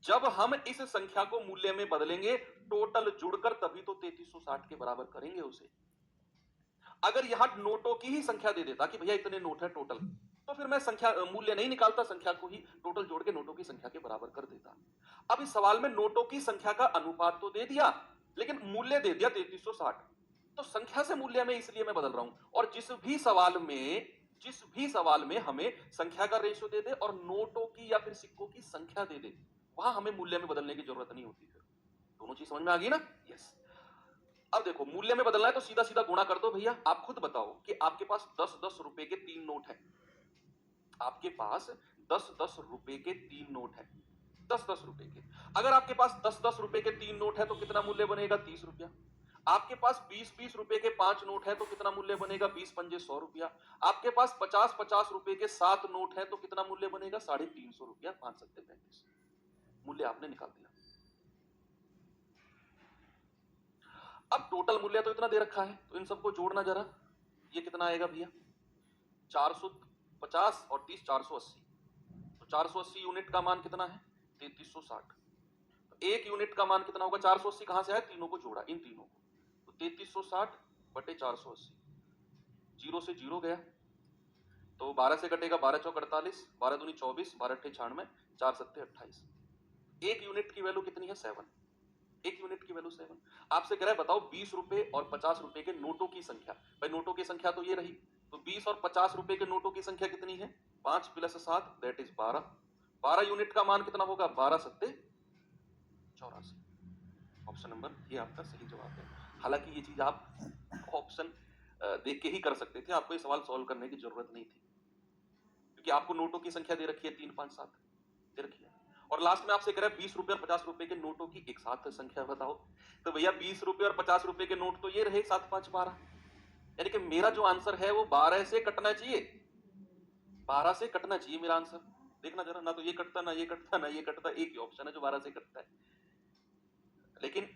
A: जब हम इस संख्या को मूल्य में बदलेंगे टोटल जुड़कर तभी तो 3360 के बराबर करेंगे उसे। अगर यहां नोटों की ही संख्या दे देता कि भैया इतने नोट है टोटल, तो फिर मैं संख्या मूल्य नहीं निकालता, संख्या को ही टोटल जोड़ के नोटों की संख्या के बराबर कर देता। अब इस सवाल में नोटों की संख्या का अनुपात तो दे दिया लेकिन मूल्य दे दिया 3360, तो संख्या से मूल्य में इसलिए मैं बदल रहा हूं। और जिस भी सवाल में हमें संख्या का रेशियो दे दे और नोटों की या फिर सिक्कों की संख्या दे दे, वहां हमें मूल्य में बदलने की जरूरत नहीं होती। फिर दोनों चीज समझ में आ गई ना? यस। अब देखो मूल्य में बदलना है तो सीधा सीधा गुणा कर दो भैया। आप खुद बताओ कि आपके पास 10-10 रुपए के 3 नोट हैं, आपके पास 10-10 रुपए के 3 नोट हैं, 10-10 रुपए के। अगर आपके पास 10-10 रुपए के 3 नोट है तो कितना मूल्य बनेगा? 30 रुपया। आपके पास 20-20 रुपए के 5 नोट है तो कितना मूल्य बनेगा? 20 पंजे 100 रुपया। आपके पास 50-50 रुपए के 7 नोट है तो कितना मूल्य बनेगा? 350 रुपया। 5 7 35 मूल्य आपने निकाल दिया। अब टोटल मूल्य तो इतना दे रखा है तो इन सबको जोड़ना जरा, ये कितना आएगा भैया? 450 और 30 480। तो 480 यूनिट का मान कितना है? 3360। तो एक यूनिट का मान कितना होगा? 480 कहां से आया? तीनों को जोड़ा, इन तीनों को, तो 3360 बटे 480, जीरो से जीरो गया तो 12 से कटेगा 12 चौक 48, 12 दूनी 24, 12 अट्ठे 96, 4 सत्ते 28। एक यूनिट की वैल्यू कितनी है? 7। एक यूनिट की वैल्यू 7। आपसे कह रहा है बताओ 20 रुपए और 50 रुपए के नोटों की संख्या। भाई नोटों की संख्या तो ये रही, तो 20 और 50 रुपए के नोटों की संख्या कितनी है? 5 + 7 दैट इज 12। 12 यूनिट का मान कितना होगा? 12 सत्ते 84। ऑप्शन नंबर ये आपका सही जवाब है। हालांकि ये चीज आप ऑप्शन देख के ही कर सकते थे, आपको ये सवाल सॉल्व करने की जरूरत नहीं थी क्योंकि आपको नोटों की संख्या दे रखी है 3 5 7 दे रखी है। और लास्ट में आपसे कह रहा है 20 रुपए और 50 रुपए के नोटों की एक साथ संख्या बताओ। तो भैया 20 रुपए और 50 रुपए के नोट तो ये रहे 7 5 12, यानी कि मेरा जो आंसर है वो 12 से कटना चाहिए, 12 से कटना चाहिए मेरा आंसर। देखना जरा, ना तो ये कटता, ना ये कटता, ना ये कटता, एक ही ऑप्शन है जो 12 से कटता है। लेकिन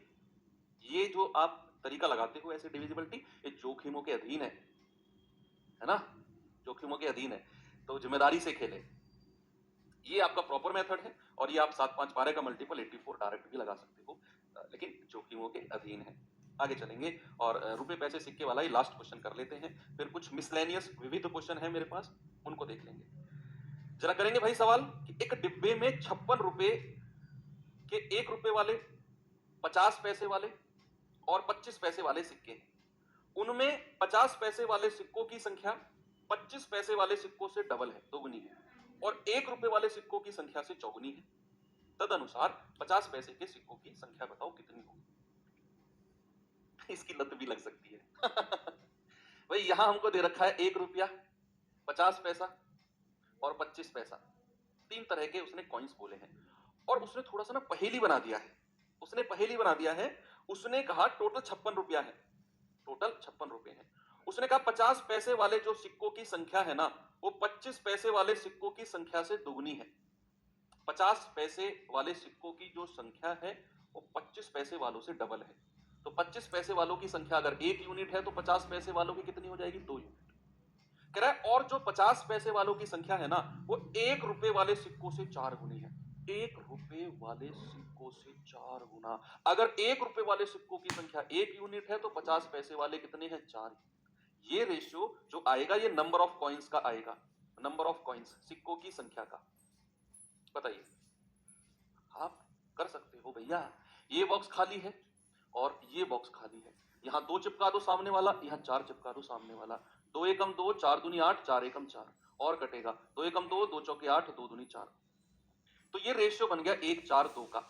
A: ये जो आप तरीका लगाते हो ऐसे डिविजिबिलिटी, ये जोखिमों के अधीन है ना, जोखिमों के अधीन है। तो जिम्मेदारी से खेले। ये आपका प्रॉपर मेथड है और ये आप 7-5-12 का मल्टीपल 84 डायरेक्ट भी लगा सकते हो, लेकिन जोखिमों के अधीन है। आगे चलेंगे और रुपए पैसे सिक्के वाला ही लास्ट क्वेश्चन कर लेते हैं, फिर कुछ मिसलेनियस विविध क्वेश्चन है मेरे पास, उनको देख लेंगे। जरा करेंगे भाई सवाल कि एक डिब्बे में 56 रुपए के 1 रुपए वाले, 50 पैसे वाले और 25 पैसे वाले सिक्के हैं। उनमें 50 पैसे वाले सिक्कों की संख्या 25 पैसे वाले सिक्कों से डबल है, दोगुनी है, और 1 रुपए वाले सिक्कों की संख्या से चौगुनी है। तदनुसार 50 पैसे के सिक्कों की संख्या बताओ कितनी होगी। इसकी लत भी लग सकती है। भाई यहां हमको दे रखा है 1 रुपया, 50 पैसा और 25 पैसा, 3 तरह के उसने कॉइन्स बोले हैं और उसने थोड़ा सा ना पहेली बना दिया है। उसने पहेली बना दिया है, उसने कहा टोटल 56 रुपया है, टोटल 56 रुपए हैं। उसने कहा 50 पैसे वाले जो सिक्कों की संख्या है ना, वो 25 पैसे वाले सिक्कों की संख्या से दुगनी है। 50 पैसे वाले सिक्कों की जो संख्या है वो 25 पैसे वालों से डबल है। तो 25 पैसे वालों की संख्या अगर 1 यूनिट है तो 50 पैसे वालों की कितनी हो जाएगी, 2 यूनिट। कह रहा है और जो 50 पैसे वालों की संख्या है ना, वो 1 रुपए वाले सिक्कों से 4 गुनी है। 1 रुपए वाले सिक्कों से 4 गुना। अगर 1 रुपए वाले सिक्कों की संख्या 1 यूनिट है तो 50 पैसे वाले कितने हैं, 4। ये रेशियो जो आएगा ये नंबर ऑफ कॉइन्स का आएगा, नंबर ऑफ कॉइन्स, सिक्कों की संख्या का। बताइए, आप कर सकते हो भैया। ये बॉक्स खाली है और ये बॉक्स खाली है, यहां 2 चिपका दो सामने वाला, यहां 4 चिपका दो सामने वाला। 2 एकम 2, 4 दूनी 8, 4 एकम 4 और कटेगा। 2 एकम 2, 2 चौके 8, 2 दूनी 4। तो ये रेशियो बन गया 1 4 2 का,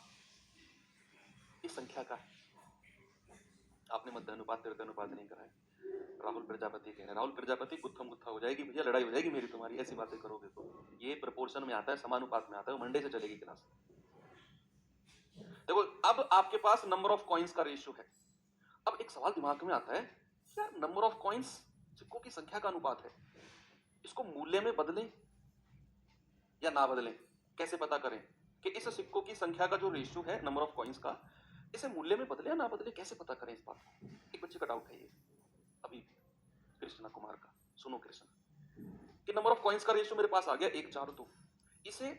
A: इस संख्या का है। आपने मध्य अनुपात तीर्थ अनुपात नहीं कराया। राहुल प्रजापति कह रहे हैं, राहुल प्रजापति गुत्थम गुत्था हो जाएगी भैया, लड़ाई हो जाएगी मेरी तुम्हारी, ऐसी बातें करोगे तो। ये प्रपोर्शन में आता है, समानुपात में आता है, मंडे से चलेगी क्लास। देखो अब आपके पास नंबर ऑफ कॉइन्स का रेशियो है। अब एक सवाल दिमाग में आता है, यार नंबर ऑफ कॉइन्स सिक्कों की संख्या का अनुपात है, इसको मूल्य में बदलें या ना बदलें, कैसे पता करें कि इस सिक्कों की संख्या का जो रेशियो है नंबर ऑफ कॉइन्स का, इसे मूल्य में बदले या ना बदले, कैसे पता करें इस बात को। एक बच्चे का डाउट है ये अभी, कृष्णा कुमार का। सुनो कृष्णा, कि नंबर ऑफ कॉइन्स का रेशियो मेरे पास आ गया 1 4 2, इसे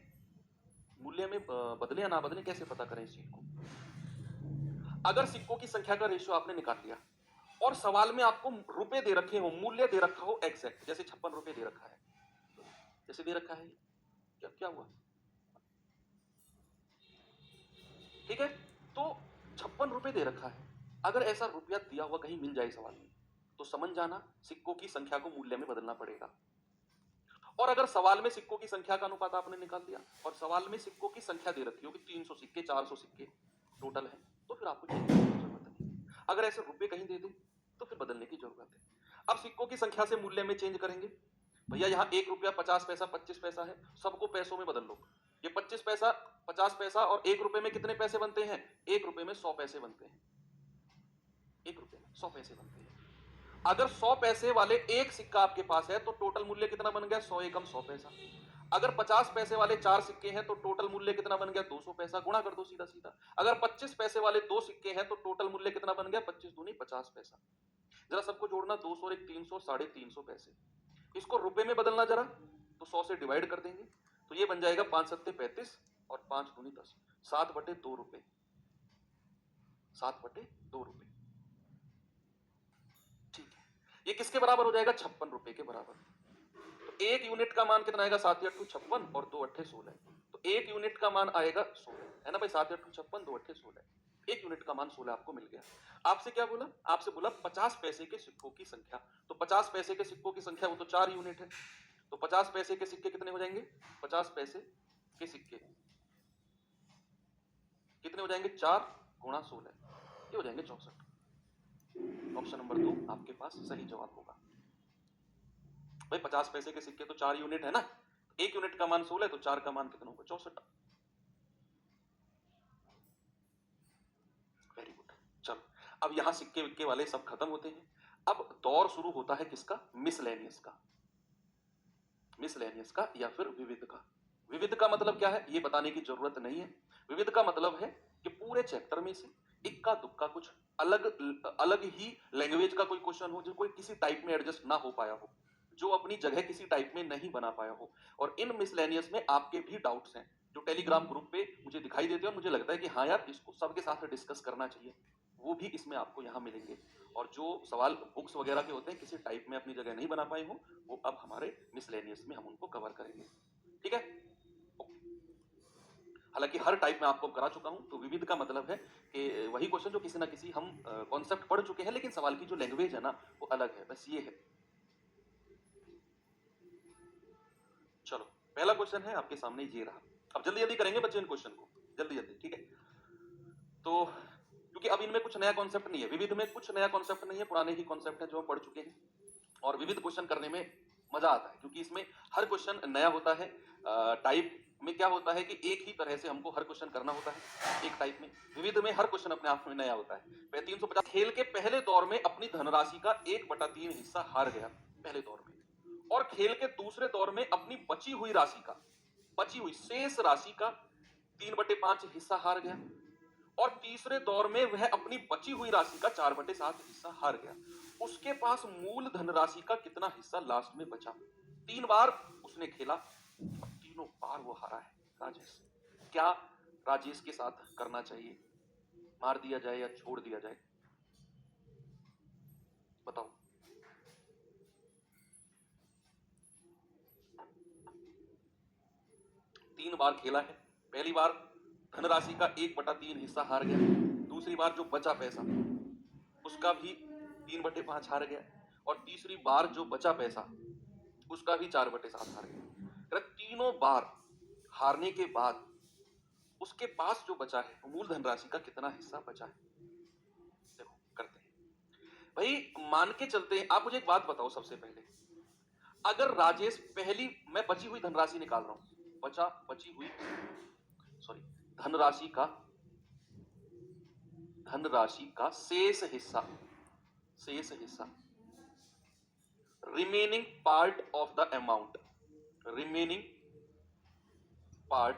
A: मूल्य में बदले या ना बदले, कैसे पता करें इस चीज को। अगर सिक्कों की संख्या का रेशियो आपने निकाल लिया और सवाल में आपको रुपए दे रखे हो, मूल्य दे रखा हो एग्जैक्ट, जैसे 56 रुपए दे रखा है, जैसे दे रखा है, क्या क्या हुआ, ठीक है, तो 56 रुपए दे रखा है। अगर ऐसा रुपया दिया हुआ कहीं मिल जाए सवाल में, तो समझ जाना सिक्कों की संख्या को मूल्य में बदलना पड़ेगा। और अगर सवाल में सिक्कों की संख्या का अनुपात आपने निकाल दिया और सवाल में सिक्कों की संख्या दे रखी हो कि 300 सिक्के 400 सिक्के टोटल है, तो फिर आपको चेंज करने की जरूरत नहीं। अगर ऐसे रुपए कहीं दे दे तो फिर बदलने की जरूरत है। अब सिक्कों की संख्या से मूल्य में चेंज करेंगे भैया, यहाँ 1 रुपया 50 पैसा 25 पैसा है, सबको पैसों में बदल लो। ये 25 पैसा 50 पैसा और 1 रुपए में कितने पैसे बनते हैं, 1 रुपए में 100 पैसे बनते हैं, 1 रुपए में 100 पैसे बनते हैं। अगर 100 पैसे वाले एक सिक्का आपके पास है तो टोटल मूल्य कितना बन गया, 100 एकम 100 पैसा। अगर 50 पैसे वाले 4 सिक्के हैं तो टोटल मूल्य कितना बन गया, 200 पैसा। गुणा कर दो सीधा सीधा। अगर 25 पैसे वाले 2 सिक्के हैं तो टोटल मूल्य कितना बन गया, 25 दूनी 50 पैसा। जरा सबको जोड़ना, 200 और 1 300, 350 पैसे। इसको रुपए में बदलना जरा, तो 100 से डिवाइड कर देंगे, तो ये बन जाएगा 5 सत्ते 35 और 5 दूनी 10, 7/2 रुपए, 7/2 रुपए। ठीक है, ये किसके बराबर हो जाएगा, 56 रुपए के बराबर। तो 1 यूनिट का मान कितना आएगा, 7 8 56 और 2 8 16। तो 1 यूनिट का मान आएगा 16, है ना भाई, 7 8 56 2 8 16। 1 यूनिट का मान 16 आपको मिल गया। आपसे क्या बोला, आपसे बोला 50 पैसे के सिक्कों की संख्या। तो 50 पैसे के सिक्कों की संख्या वो तो 4 यूनिट है, तो 50 पैसे के सिक्के कितने हो जाएंगे, 50 पैसे के सिक्के कितने हो जाएंगे, 4 गुणा 16, ये हो जाएंगे 64। ऑप्शन नंबर 2 आपके पास सही जवाब होगा। भाई 50 पैसे के सिक्के तो 4 यूनिट है ना, 1 यूनिट का मान 16, तो 4 का मान कितना होगा, 64। Very good. चलो अब यहां सिक्के विक्के वाले सब खत्म होते हैं। अब दौर शुरू होता है किसका, मिसलेनियस का। मिसलेनियस का या फिर विविध का। विविध का मतलब क्या है ये बताने की जरूरत नहीं है। विविध का मतलब है कि पूरे चैप्टर में से इक्का दुक्का कुछ अलग अलग ही लैंग्वेज का कोई क्वेश्चन हो, जो कोई किसी टाइप में एडजस्ट ना हो पाया हो, जो अपनी जगह किसी टाइप में नहीं बना पाया हो। और इन मिसलेनियस में आपके भी डाउट्स हैं जो टेलीग्राम ग्रुप पे मुझे दिखाई देते हैं और मुझे लगता है कि हाँ यार इसको सबके साथ डिस्कस करना चाहिए, वो भी इसमें आपको यहाँ मिलेंगे। और जो सवाल बुक्स वगैरह के होते हैं किसी टाइप में अपनी जगह नहीं बना पाए हो, वो अब हमारे मिसलेनियस में हम उनको कवर करेंगे। ठीक है, हालांकि हर टाइप में आपको करा चुका हूं, तो विविध का मतलब है कि वही क्वेश्चन जो किसी ना किसी हम कॉन्सेप्ट पढ़ चुके हैं, लेकिन सवाल की जो लैंग्वेज है ना वो अलग है, बस ये है। चलो पहला क्वेश्चन है आपके सामने ये रहा। अब जल्दी जल्दी करेंगे बच्चे इन क्वेश्चन को, जल्दी जल्दी, ठीक है। तो क्योंकि अब इनमें कुछ नया कॉन्सेप्ट नहीं है, विविध में कुछ नया कॉन्सेप्ट नहीं है, पुराने ही कॉन्सेप्ट है जो हम पढ़ चुके हैं। और विविध क्वेश्चन करने में मजा आता है क्योंकि इसमें हर क्वेश्चन नया होता है। टाइप में क्या होता है कि एक ही तरह से हमको हर क्वेश्चन करना होता है एक टाइप में। विविध में हर क्वेश्चन अपने आप में नया होता है। 350 खेल के पहले दौर में अपनी धनराशि का 1/3 हिस्सा हार गया पहले दौर में, और खेल के दूसरे दौर में अपनी बची हुई राशि का, बची हुई शेष राशि का 3/5 हिस्सा हार गया, और तीसरे दौर में वह अपनी बची हुई राशि का 4/7 हिस्सा हार गया। उसके पास मूल धनराशि का कितना हिस्सा लास्ट में बचा? 3 बार उसने खेला, अब तीनों बार वो हारा है। राजेश, क्या राजेश के साथ करना चाहिए? मार दिया जाए या छोड़ दिया जाए? बताओ। तीन बार खेला है, पहली बार धनराशि का 1/3 हिस्सा हार गया, दूसरी बार जो बचा पैसा उसका भी 3/5 हार गया, और तीसरी बार जो बचा पैसा उसका भी 4/7 हार गया। तीनों बार हारने के बाद उसके पास जो बचा है मूल धनराशि का कितना हिस्सा बचा है? देखो करते हैं भाई, मान के चलते हैं। आप मुझे एक बात बताओ सबसे पहले, अगर राजेश पहली, मैं बची हुई धनराशि निकाल रहा हूं, बची हुई धनराशि का शेष हिस्सा, remaining part of the amount, remaining part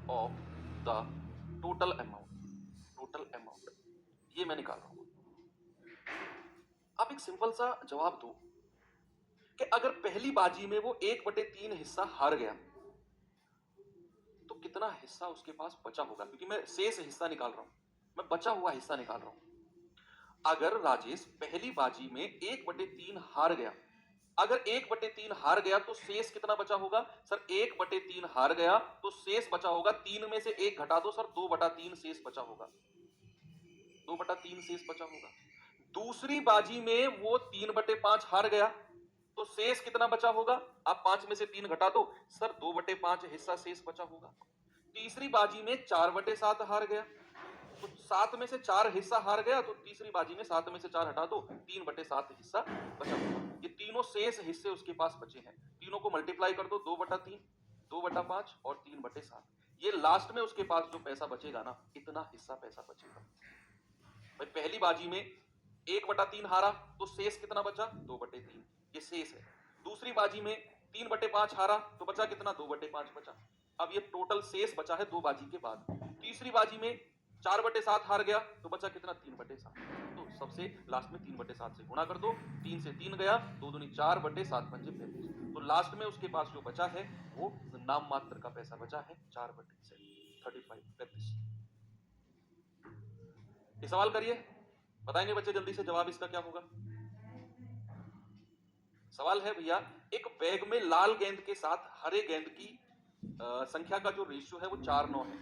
A: of the total amount, ये मैं निकाल रहा हूं। आप एक सिंपल सा जवाब दो कि अगर पहली बाजी में वो 1/3 हिस्सा हार गया तो कितना हिस्सा उसके पास बचा होगा? क्योंकि मैं शेष हिस्सा निकाल रहा हूं, मैं बचा हुआ हिस्सा निकाल रहा हूं। अगर राजेश पहली बाजी में 1/3 हार गया, अगर 1/3 हार गया तो शेष कितना बचा होगा? सर 1/3 हार गया तो शेष बचा होगा, 3 में से 1 घटा दो सर, 2/3 शेष बचा होगा, 2/3 शेष बचा होगा। दूसरी बाजी में वो 3/5 हार गया तो शेष कितना बचा होगा? आप 5 में से 3 घटा दो सर, 2/5 हिस्सा शेष बचा होगा। तीसरी बाजी में 4/7 हार गया तो 7 में से 4 हिस्सा हार गया, तो तीसरी बाजी में 7 में से 4 हटा दो, 3/7 हिस्सा बचा होगा। ये तीनों शेष हिस्से उसके पास बचे हैं, तीनों को मल्टीप्लाई कर दो, 2/3, 2/5 और 3/7। ये लास्ट में उसके पास जो पैसा बचेगा ना, इतना हिस्सा पैसा बचेगा। भाई पहली बाजी में 1/3 हारा तो शेष कितना बचा? 2/3, ये शेष है। दूसरी बाजी में 3/5 हारा तो बचा कितना? 2/5 बचा। अब ये टोटल शेष बचा है 2 बाजी के बाद। तीसरी बाजी में 4/7 हार गया तो बचा कितना? 3/7। तो सबसे लास्ट में 3/7 से गुणा कर दो, 3 से 3 गया, 2 दूनी 4/7 पंजे 35। तो लास्ट में उसके पास जो बचा है वो नाम मात्र का पैसा बचा है, 4/35। ये सवाल करिए, बताएंगे बच्चे जल्दी से जवाब इसका क्या होगा। सवाल है भैया, एक बैग में लाल गेंद के साथ हरे गेंद की संख्या का जो रेशियो है वो 4:9 है।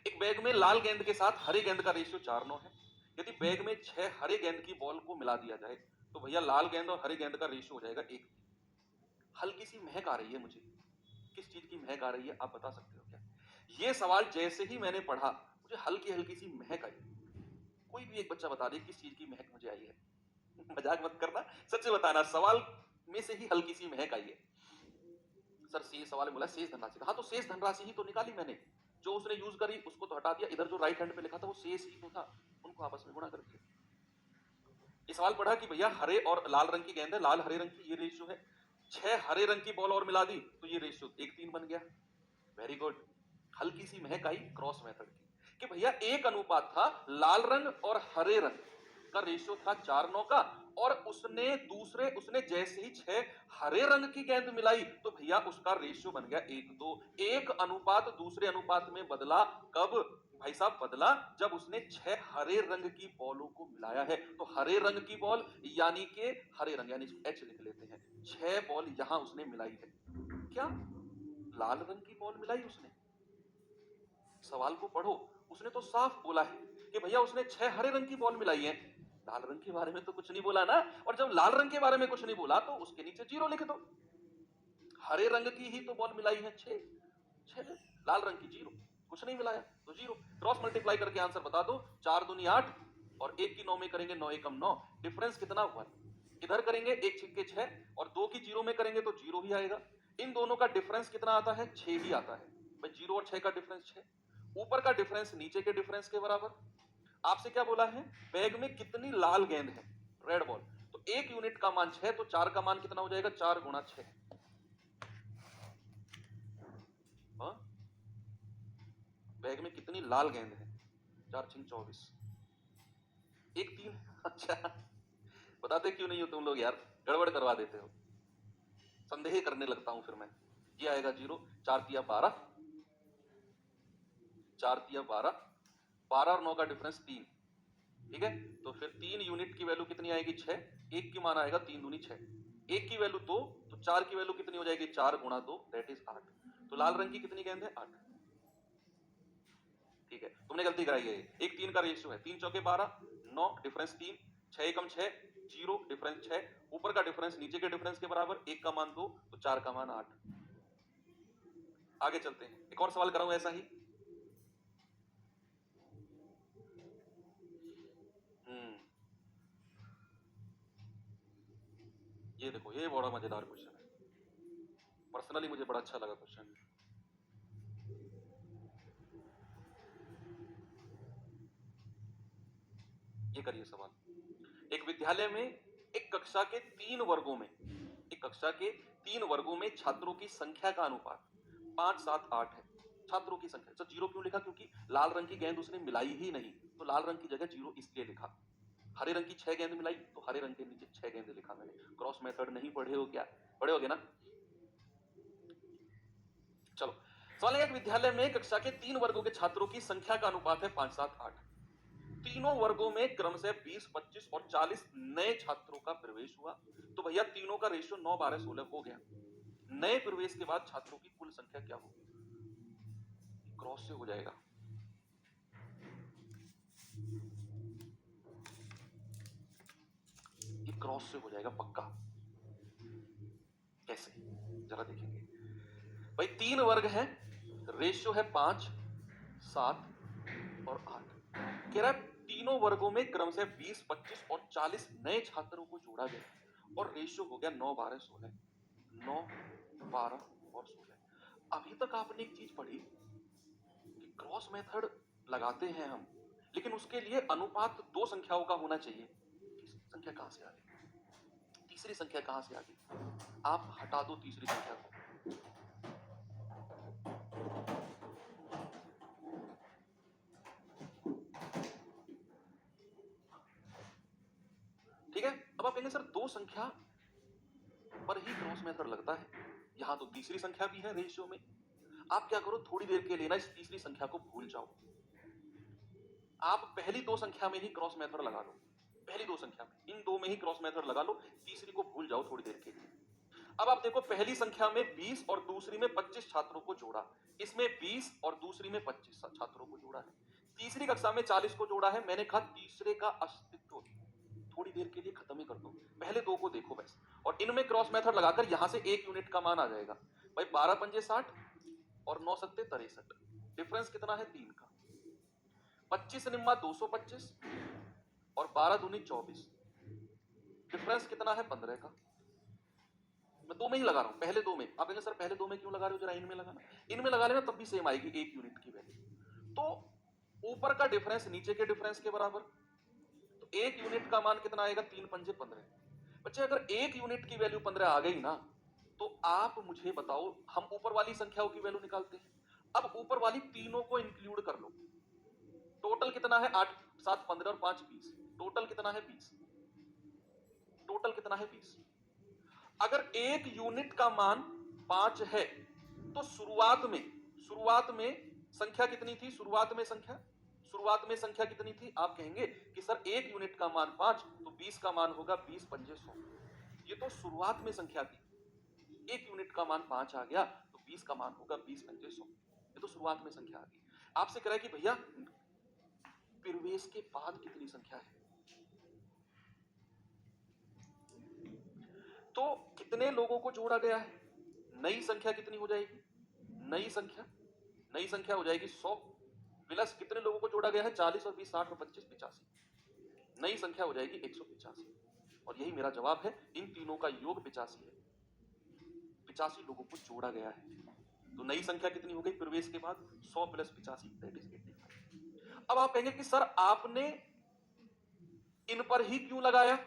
A: एक बैग में लाल गेंद के साथ हरे गेंद का रेशियो 4:9 है। यदि बैग में 6 हरे गेंद की बॉल को मिला दिया जाए तो भैया लाल गेंद और हरे गेंद का रेशियो हो जाएगा 1। हल्की सी महक आ रही है मुझे, किस चीज की महक आ रही है आप बता सकते हो क्या? ये सवाल जैसे ही मैंने पढ़ा मुझे हल्की हल्की सी महक आई। कोई भी एक बच्चा बता दे किस चीज की महक मुझे आई है। मजाक मत करना, सच बताना, सवाल में से ही हल्की सी महक आई है। सर शेष सवाल में बोला शेष धनराशि, हाँ तो शेष धनराशि ही तो निकाली मैंने, जो उसने यूज करी उसको तो हटा दिया, इधर जो राइट हैंड पे लिखा था वो शेष ही तो था, उनको आपस में गुणा कर दिया। ये सवाल पढ़ा कि भैया हरे और लाल रंग की गेंद है, लाल हरे रंग की, ये रेशियो है। 6 हरे रंग की बॉल और मिला दी तो ये रेशियो 1:3 बन गया। वेरी गुड, हल्की सी महक आई क्रॉस मेथड की कि भैया एक अनुपात था, लाल रंग और हरे रंग का रेशियो था 4-9 का, और उसने जैसे ही 6 हरे रंग की गेंद मिलाई तो भैया उसका रेशियो बन गया 1-2। एक अनुपात दूसरे अनुपात में बदला कब भाई साहब? बदला जब उसने 6 हरे रंग की बॉलों को मिलाया है। तो हरे रंग की बॉल यानी कि हरे रंग, यानी एच लिख लेते हैं, 6 बॉल यहां उसने मिलाई है। क्या लाल रंग की बॉल मिलाई उसने? सवाल को पढ़ो, उसने तो साफ बोला है कि भैया उसने 6 हरे रंग की बॉल मिलाई है। लाल रंग के बारे में तो कुछ नहीं बोला ना, और जब लाल रंग के बारे में कुछ नहीं बोला तो उसके नीचे 0 लिख दो। हरे रंग की ही तो बॉल मिलाई है 6, लाल रंग की 0, कुछ नहीं मिलाया तो 0। क्रॉस मल्टीप्लाई करके आंसर बता दो। 4 दूनी 8 और 1 की 9 में करेंगे 9 एकम 9, डिफरेंस कितना हुआ? इधर करेंगे 1 छिक्के 6 और 2 की 0 में करेंगे तो 0 ही आएगा। इन दोनों का डिफरेंस कितना आता है? 6 ही आता है भाई। 0 और 6 का डिफरेंस 6, ऊपर का डिफरेंस नीचे के डिफरेंस के बराबर। आपसे क्या बोला है? बैग में कितनी लाल गेंद है, रेड बॉल। तो 1 यूनिट का मान 6, तो 4 का मान कितना हो जाएगा? 4 गुणा 6। बैग में कितनी लाल गेंद है? 4 6 24, 1 3। अच्छा, बताते क्यों नहीं हो तुम लोग यार? गड़बड़ करवा देते हो, संदेह करने लगता हूं फिर मैं। ये आएगा 0, 4 तिया 12, 4 तिया 12, 12 और 9 का डिफरेंस 3, ठीक है। तो फिर 3 यूनिट की वैल्यू कितनी आएगी? 6। 1 की मान आएगा 3 दूनी 6, 1 की वैल्यू 2, तो 4 की वैल्यू कितनी हो जाएगी? 4 गुणा 2 दैट इज 8। तो लाल रंग की कितनी गेंद है? 8। ठीक है, तुमने गलती कराई है। 1 3 का रेशियो है, 3 चौके 12, 9 डिफरेंस 3, 6 एकम 6, 0 डिफरेंस 6, ऊपर का डिफरेंस नीचे के डिफरेंस के बराबर, 1 का मान 2 तो 4 का मान 8। आगे चलते हैं, एक और सवाल कराऊं ऐसा ही। ये देखो, ये बड़ा मजेदार क्वेश्चन है, पर्सनली मुझे बड़ा अच्छा लगा क्वेश्चन। ये करिए सवाल। एक विद्यालय में एक कक्षा के 3 वर्गों में, एक कक्षा के 3 वर्गों में छात्रों की संख्या का अनुपात 5 7 8 है। छात्रों की संख्या, तो 0 क्यों लिखा? क्योंकि लाल रंग की गेंद उसने मिलाई ही नहीं, तो लाल रंग की जगह 0 इसलिए लिखा। हरे रंग की 6 गेंद मिलाई तो हरे रंग के नीचे 6 गेंद लिखा मैंने। क्रॉस मेथड नहीं पढ़े हो क्या? पढ़े होगे ना? चलो, सवाल है, एक विद्यालय में कक्षा के 3 वर्गों के छात्रों की संख्या का अनुपात है 5 7 8। तीनों वर्गों में क्रमशः 20 25 और 40 नए छात्रों का प्रवेश हुआ। तो भैया तीनों का रेशियो 9 12 16 हो गया। नए प्रवेश के बाद छात्रों की कुल संख्या क्या होगी? क्रॉस से हो जाएगा। ये क्रॉस से हो जाएगा पक्का। कैसे? जरा देखेंगे भाई। 3 वर्ग है, रेशियो है 5 7 और 8। कह रहा है तीनों वर्गों में क्रमशः 20 25 और 40 नए छात्रों को जोड़ा गया और रेशियो हो गया 9 12 16। 9 12 और 16। अभी तक आपने एक चीज पढ़ी कि क्रॉस मेथड लगाते हैं हम, लेकिन उसके लिए अनुपात 2 संख्याओं का होना चाहिए। संख्या कहां से आ गई? तीसरी संख्या कहां से आ गई? आप हटा दो तीसरी संख्या को। ठीक है, अब आप कहेंगे सर 2 संख्या पर ही क्रॉस मेथड लगता है, यहां तो तीसरी संख्या भी है रेशियो में। आप क्या करो, थोड़ी देर के लिए ना इस तीसरी संख्या को भूल जाओ। आप पहली 2 संख्या में ही क्रॉस मेथड लगा लो, पहली 2 संख्या में, इन 2 में ही क्रॉस मेथड लगा लो, तीसरी को भूल जाओ थोड़ी देर के लिए। अब आप देखो, पहली संख्या में 20 और दूसरी में 25 छात्रों को जोड़ा, इसमें 20 और दूसरी में 25 छात्रों को जोड़ा है। तीसरी कक्षा में 40 को जोड़ा है। मैंने कहा तीसरे का अस्तित्व थोड़ी देर के लिए खत्म ही कर दो, पहले 2 को देखो बस, और इनमें क्रॉस मेथड लगाकर यहां से 1 यूनिट का मान आ जाएगा भाई। 12 पंजे 60 और 9 सत्ते 63, डिफरेंस कितना है? 3 का। 25 निम्मा 225 और 12 दूनी 24, डिफरेंस कितना है? 15 का। मैं 2 में ही लगा रहा हूं, पहले 2 में। आप कहेंगे सर पहले 2 में क्यों लगा रहे हो, जरा इनमें लगाना। इनमें लगा लेना तब भी सेम आएगी 1 यूनिट की वैल्यू। तो ऊपर का डिफरेंस नीचे के डिफरेंस के बराबर, तो 1 यूनिट का मान कितना आएगा? 3 पंजे 15। बच्चे अगर 1 यूनिट की वैल्यू 15 आ गई ना, तो आप मुझे बताओ, हम ऊपर वाली संख्याओं की वैल्यू निकालते हैं। अब ऊपर वाली तीनों को इंक्लूड कर लो, कितना है 8 7 15 और 5 20, टोटल कितना है 20, टोटल कितना है 20। अगर एक यूनिट का मान 5 है तो शुरुआत में संख्या कितनी थी, शुरुआत में संख्या कितनी थी। आप कहेंगे कि सर एक यूनिट का मान 5 तो 20 का मान होगा 20 पंजे 100। ये तो शुरुआत में संख्या थी, एक यूनिट का मान 5 आ गया तो 20 का मान होगा 20 पंजे 100। ये तो शुरुआत में संख्या आ गई। आपसे कह रहा है कि भैया प्रवेश के बाद कितनी संख्या है, तो कितने लोगों को जोड़ा गया है, नई संख्या कितनी हो जाएगी, नई संख्या हो जाएगी 100 प्लस कितने लोगों को जोड़ा गया है 40 और 20 60 और 25 85, नई संख्या हो जाएगी 185। और यही मेरा जवाब है, इन तीनों का योग 85 है, 85 लोगों को जोड़ा गया है। तो नई संख्या कितनी हो गई प्रवेश के बाद 100 प्लस 85 दैट इज 85। अब आप कहेंगे कि सर आपने इन पर ही क्यों लगाया,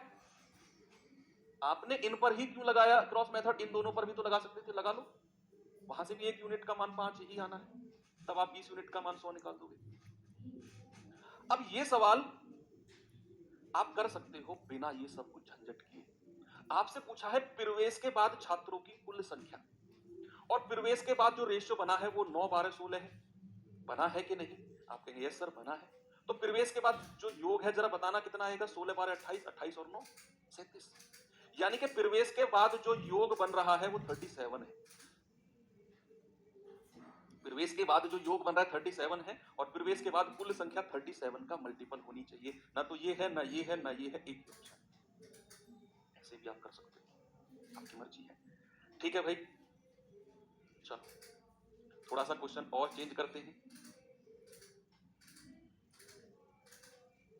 A: आपने इन पर ही क्यों लगाया क्रॉस मेथड, इन दोनों पर भी तो लगा सकते थे, लगा लो, वहां से भी एक यूनिट का मान 5 ही आना है, तब आप 20 यूनिट का मान 100 निकाल दोगे। अब ये सवाल आप कर सकते हो बिना ये सब कुछ झंझट किए। आपसे पूछा है प्रवेश के बाद छात्रों की कुल संख्या, और प्रवेश के बाद जो रेशियो बना है वो 9 12 16 है, बना है कि नहीं। आप कहेंगे यस सर बना है। तो प्रवेश के बाद जो योग है जरा बताना कितना आएगा, 16 12 28, 28 और 9 37। यानी कि प्रवेश के बाद जो योग बन रहा है वो 37 है, प्रवेश के बाद जो योग बन रहा है 37 है, और प्रवेश के बाद कुल संख्या 37 का मल्टीपल होनी चाहिए, ना तो ये है ना ये है ना ये है, एक ही ऑप्शन। ऐसे भी आप कर सकते हो, आपकी मर्जी है। ठीक है भाई, चलो थोड़ा सा क्वेश्चन और चेंज करते हैं।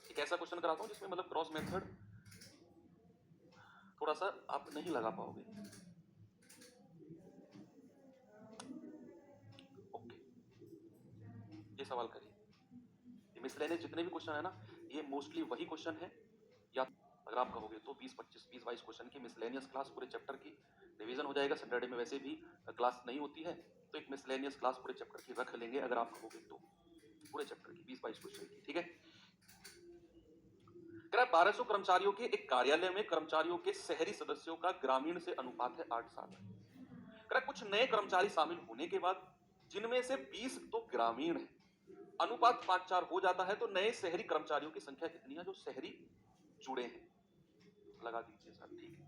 A: एक ऐसा क्वेश्चन कराता हूं जिसमें मतलब क्रॉस मेथड थोड़ा सा आप नहीं लगा पाओगे। ओके, ये सवाल करिए। ये मिसलेनियस जितने भी क्वेश्चन है ना, ये मोस्टली वही क्वेश्चन है, या अगर आप कहोगे तो 20 25 20 22 क्वेश्चन की मिसलेनियस क्लास पूरे चैप्टर की रिवीजन हो जाएगा। सैटरडे में वैसे भी क्लास नहीं होती है, तो एक मिसलेनियस क्लास पूरे चैप्टर की रख लेंगे अगर आप कहोगे तो, पूरे चैप्टर की 20 22 क्वेश्चन की। ठीक है, 1200 कर्मचारियों के एक कार्यालय में कर्मचारियों के शहरी सदस्यों का ग्रामीण से अनुपात है 8:7। कुछ नए कर्मचारी शामिल होने के बाद जिनमें से 20 तो ग्रामीण है, अनुपात 5:4 हो जाता है, तो नए शहरी कर्मचारियों की संख्या कितनी है जो शहरी जुड़े हैं, लगा दीजिए सर। ठीक है,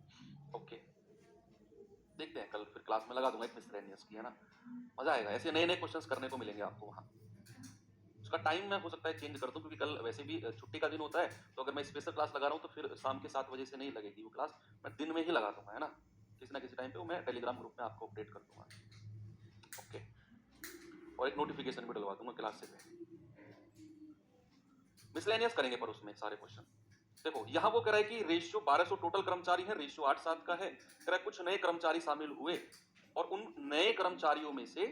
A: ओके, देखते हैं कल फिर क्लास में लगा दूंगा एक मिसलेनियस की, है ना, मजा आएगा, ऐसे नए नए क्वेश्चंस करने को मिलेंगे आपको वहां। उसका टाइम मैं हो सकता है चेंज कर दूं, क्योंकि कल वैसे भी छुट्टी का दिन होता है, तो अगर मैं स्पेशल क्लास लगा रहा हूं तो फिर शाम के 7 बजे से नहीं लगेगी वो क्लास, मैं दिन में ही लगा दूंगा, है ना, किसी ना किसी टाइम पे वो मैं टेलीग्राम ग्रुप में आपको अपडेट कर दूंगा। ओके, और एक नोटिफिकेशन भी डलवा दूंगा क्लास से पहले। मिसलेनियस करेंगे पर उसमें सारे क्वेश्चन। देखो यहां वो कह रहा है कि रेशियो 1200 टोटल कर्मचारी है, रेशियो 8:7 का है, कह रहा है कुछ नए कर्मचारी शामिल हुए और उन नए कर्मचारियों में से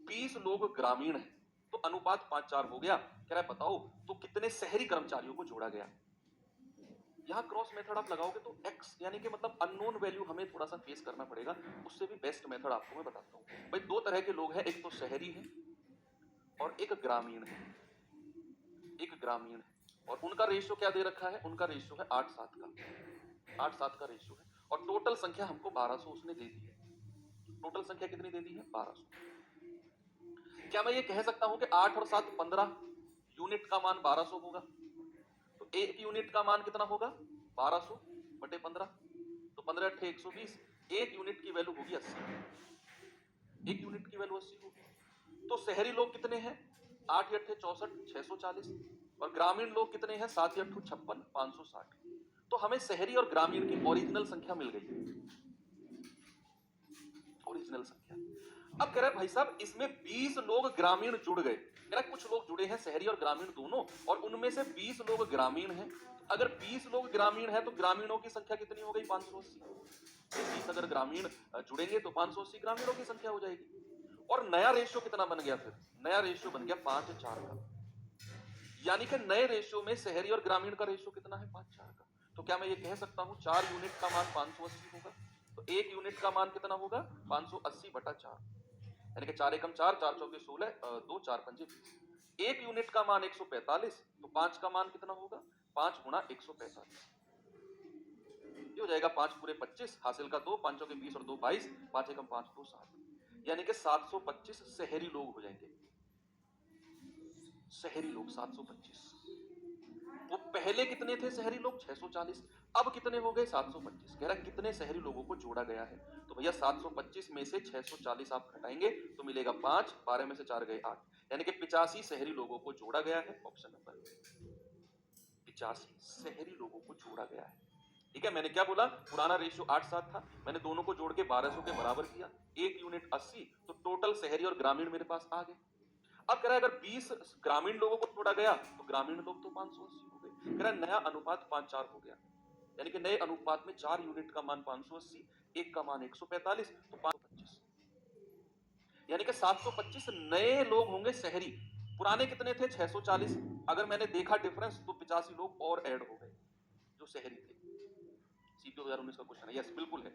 A: 20 लोग ग्रामीण हैं, तो अनुपात 5:4 हो गया। कह रहा है बताओ तो कितने शहरी कर्मचारियों को जोड़ा गया। यहां क्रॉस मेथड आप लगाओगे तो x यानी कि मतलब अननोन वैल्यू हमें थोड़ा सा फेस करना पड़ेगा, उससे भी बेस्ट मेथड आपको मैं बताता हूं। भाई दो तरह के लोग हैं, एक तो शहरी है और एक ग्रामीण है, एक ग्रामीण है, और उनका रेशियो क्या दे रखा है, उनका रेशियो है 8:7 का, 8:7 का रेशियो है, और टोटल संख्या हमको 1200 उसने दे दी है। टोटल संख्या कितनी दे दी है 1200। क्या मैं ये कह सकता हूं कि 8 और 7 15 यूनिट का मान 1200 होगा, तो एक यूनिट का मान कितना होगा 1200 बटे 15, तो 15 8 120, एक यूनिट की वैल्यू होगी 80, एक यूनिट की वैल्यू 80 होगी। तो शहरी लोग कितने हैं 8 8 64 640, और ग्रामीण लोग कितने हैं 7 8 56 560। तो हमें शहरी और ग्रामीण की ओरिजिनल संख्या मिल गई, ओरिजिनल संख्या। अब कह रहे भाई साहब इसमें 20 लोग ग्रामीण जुड़ गए, कह रहा कुछ लोग जुड़े हैं शहरी और ग्रामीण दोनों, और उनमें से 20 लोग ग्रामीण हैं। अगर 20 लोग ग्रामीण हैं तो ग्रामीणों की संख्या कितनी हो गई 580। 20 अगर ग्रामीण जुड़ेंगे तो 580 ग्रामीणों की संख्या हो जाएगी। और नया रेशियो कितना बन गया, फिर नया रेशियो बन गया 5:4 का, यानी कि नए रेशियो में शहरी और ग्रामीण का रेशियो कितना है 5:4 का। तो क्या मैं ये कह सकता हूं 4 यूनिट का मान 580 होगा, तो एक यूनिट का मान कितना होगा 580 बटा 4, यानी कि 4 एकम 4 4 चौके 16 2 4 पंजे 20। एक यूनिट का मान 145, तो 5 का मान कितना होगा? 5 गुणा 145, ये हो जाएगा 5 पूरे 25, हासिल का 2, 5 के 20 और 2 22, 5 एकम 5 2 7, यानी कि 725 शहरी लोग हो जाएंगे। शहरी लोग 725। वो पहले कितने थे शहरी लोग? 640। अब कितने हो गए? 725। कह रहा कितने शहरी लोगों को जोड़ा गया है? तो भैया 725 में से 640 आप घटाएंगे तो मिलेगा 5, 12 में से 4 गए 8, यानी कि 85 शहरी लोगों को जोड़ा गया है। ऑप्शन नंबर 85 शहरी लोगों को जोड़ा गया है। ठीक है, मैंने क्या बोला? पुराना रेशियो 8:7 था, मैंने दोनों को जोड़ के 1200 के बराबर किया, एक यूनिट 80, तो टोटल शहरी और ग्रामीण मेरे पास आ गए। अब कह रहा है अगर 20 ग्रामीण लोगों को जोड़ा गया तो ग्रामीण लोग तो 580 हो गए। कह रहा है नया अनुपात 5:4 हो गया, यानी कि नए अनुपात में 4 यूनिट का मान 580, एक का मान 145, तो 525, यानी कि 725 नए लोग होंगे शहरी। पुराने कितने थे? 640। अगर मैंने देखा डिफरेंस तो 85 लोग और ऐड हो गए जो शहरी थे। सीपीओ 2019 का क्वेश्चन है। यस, बिल्कुल है।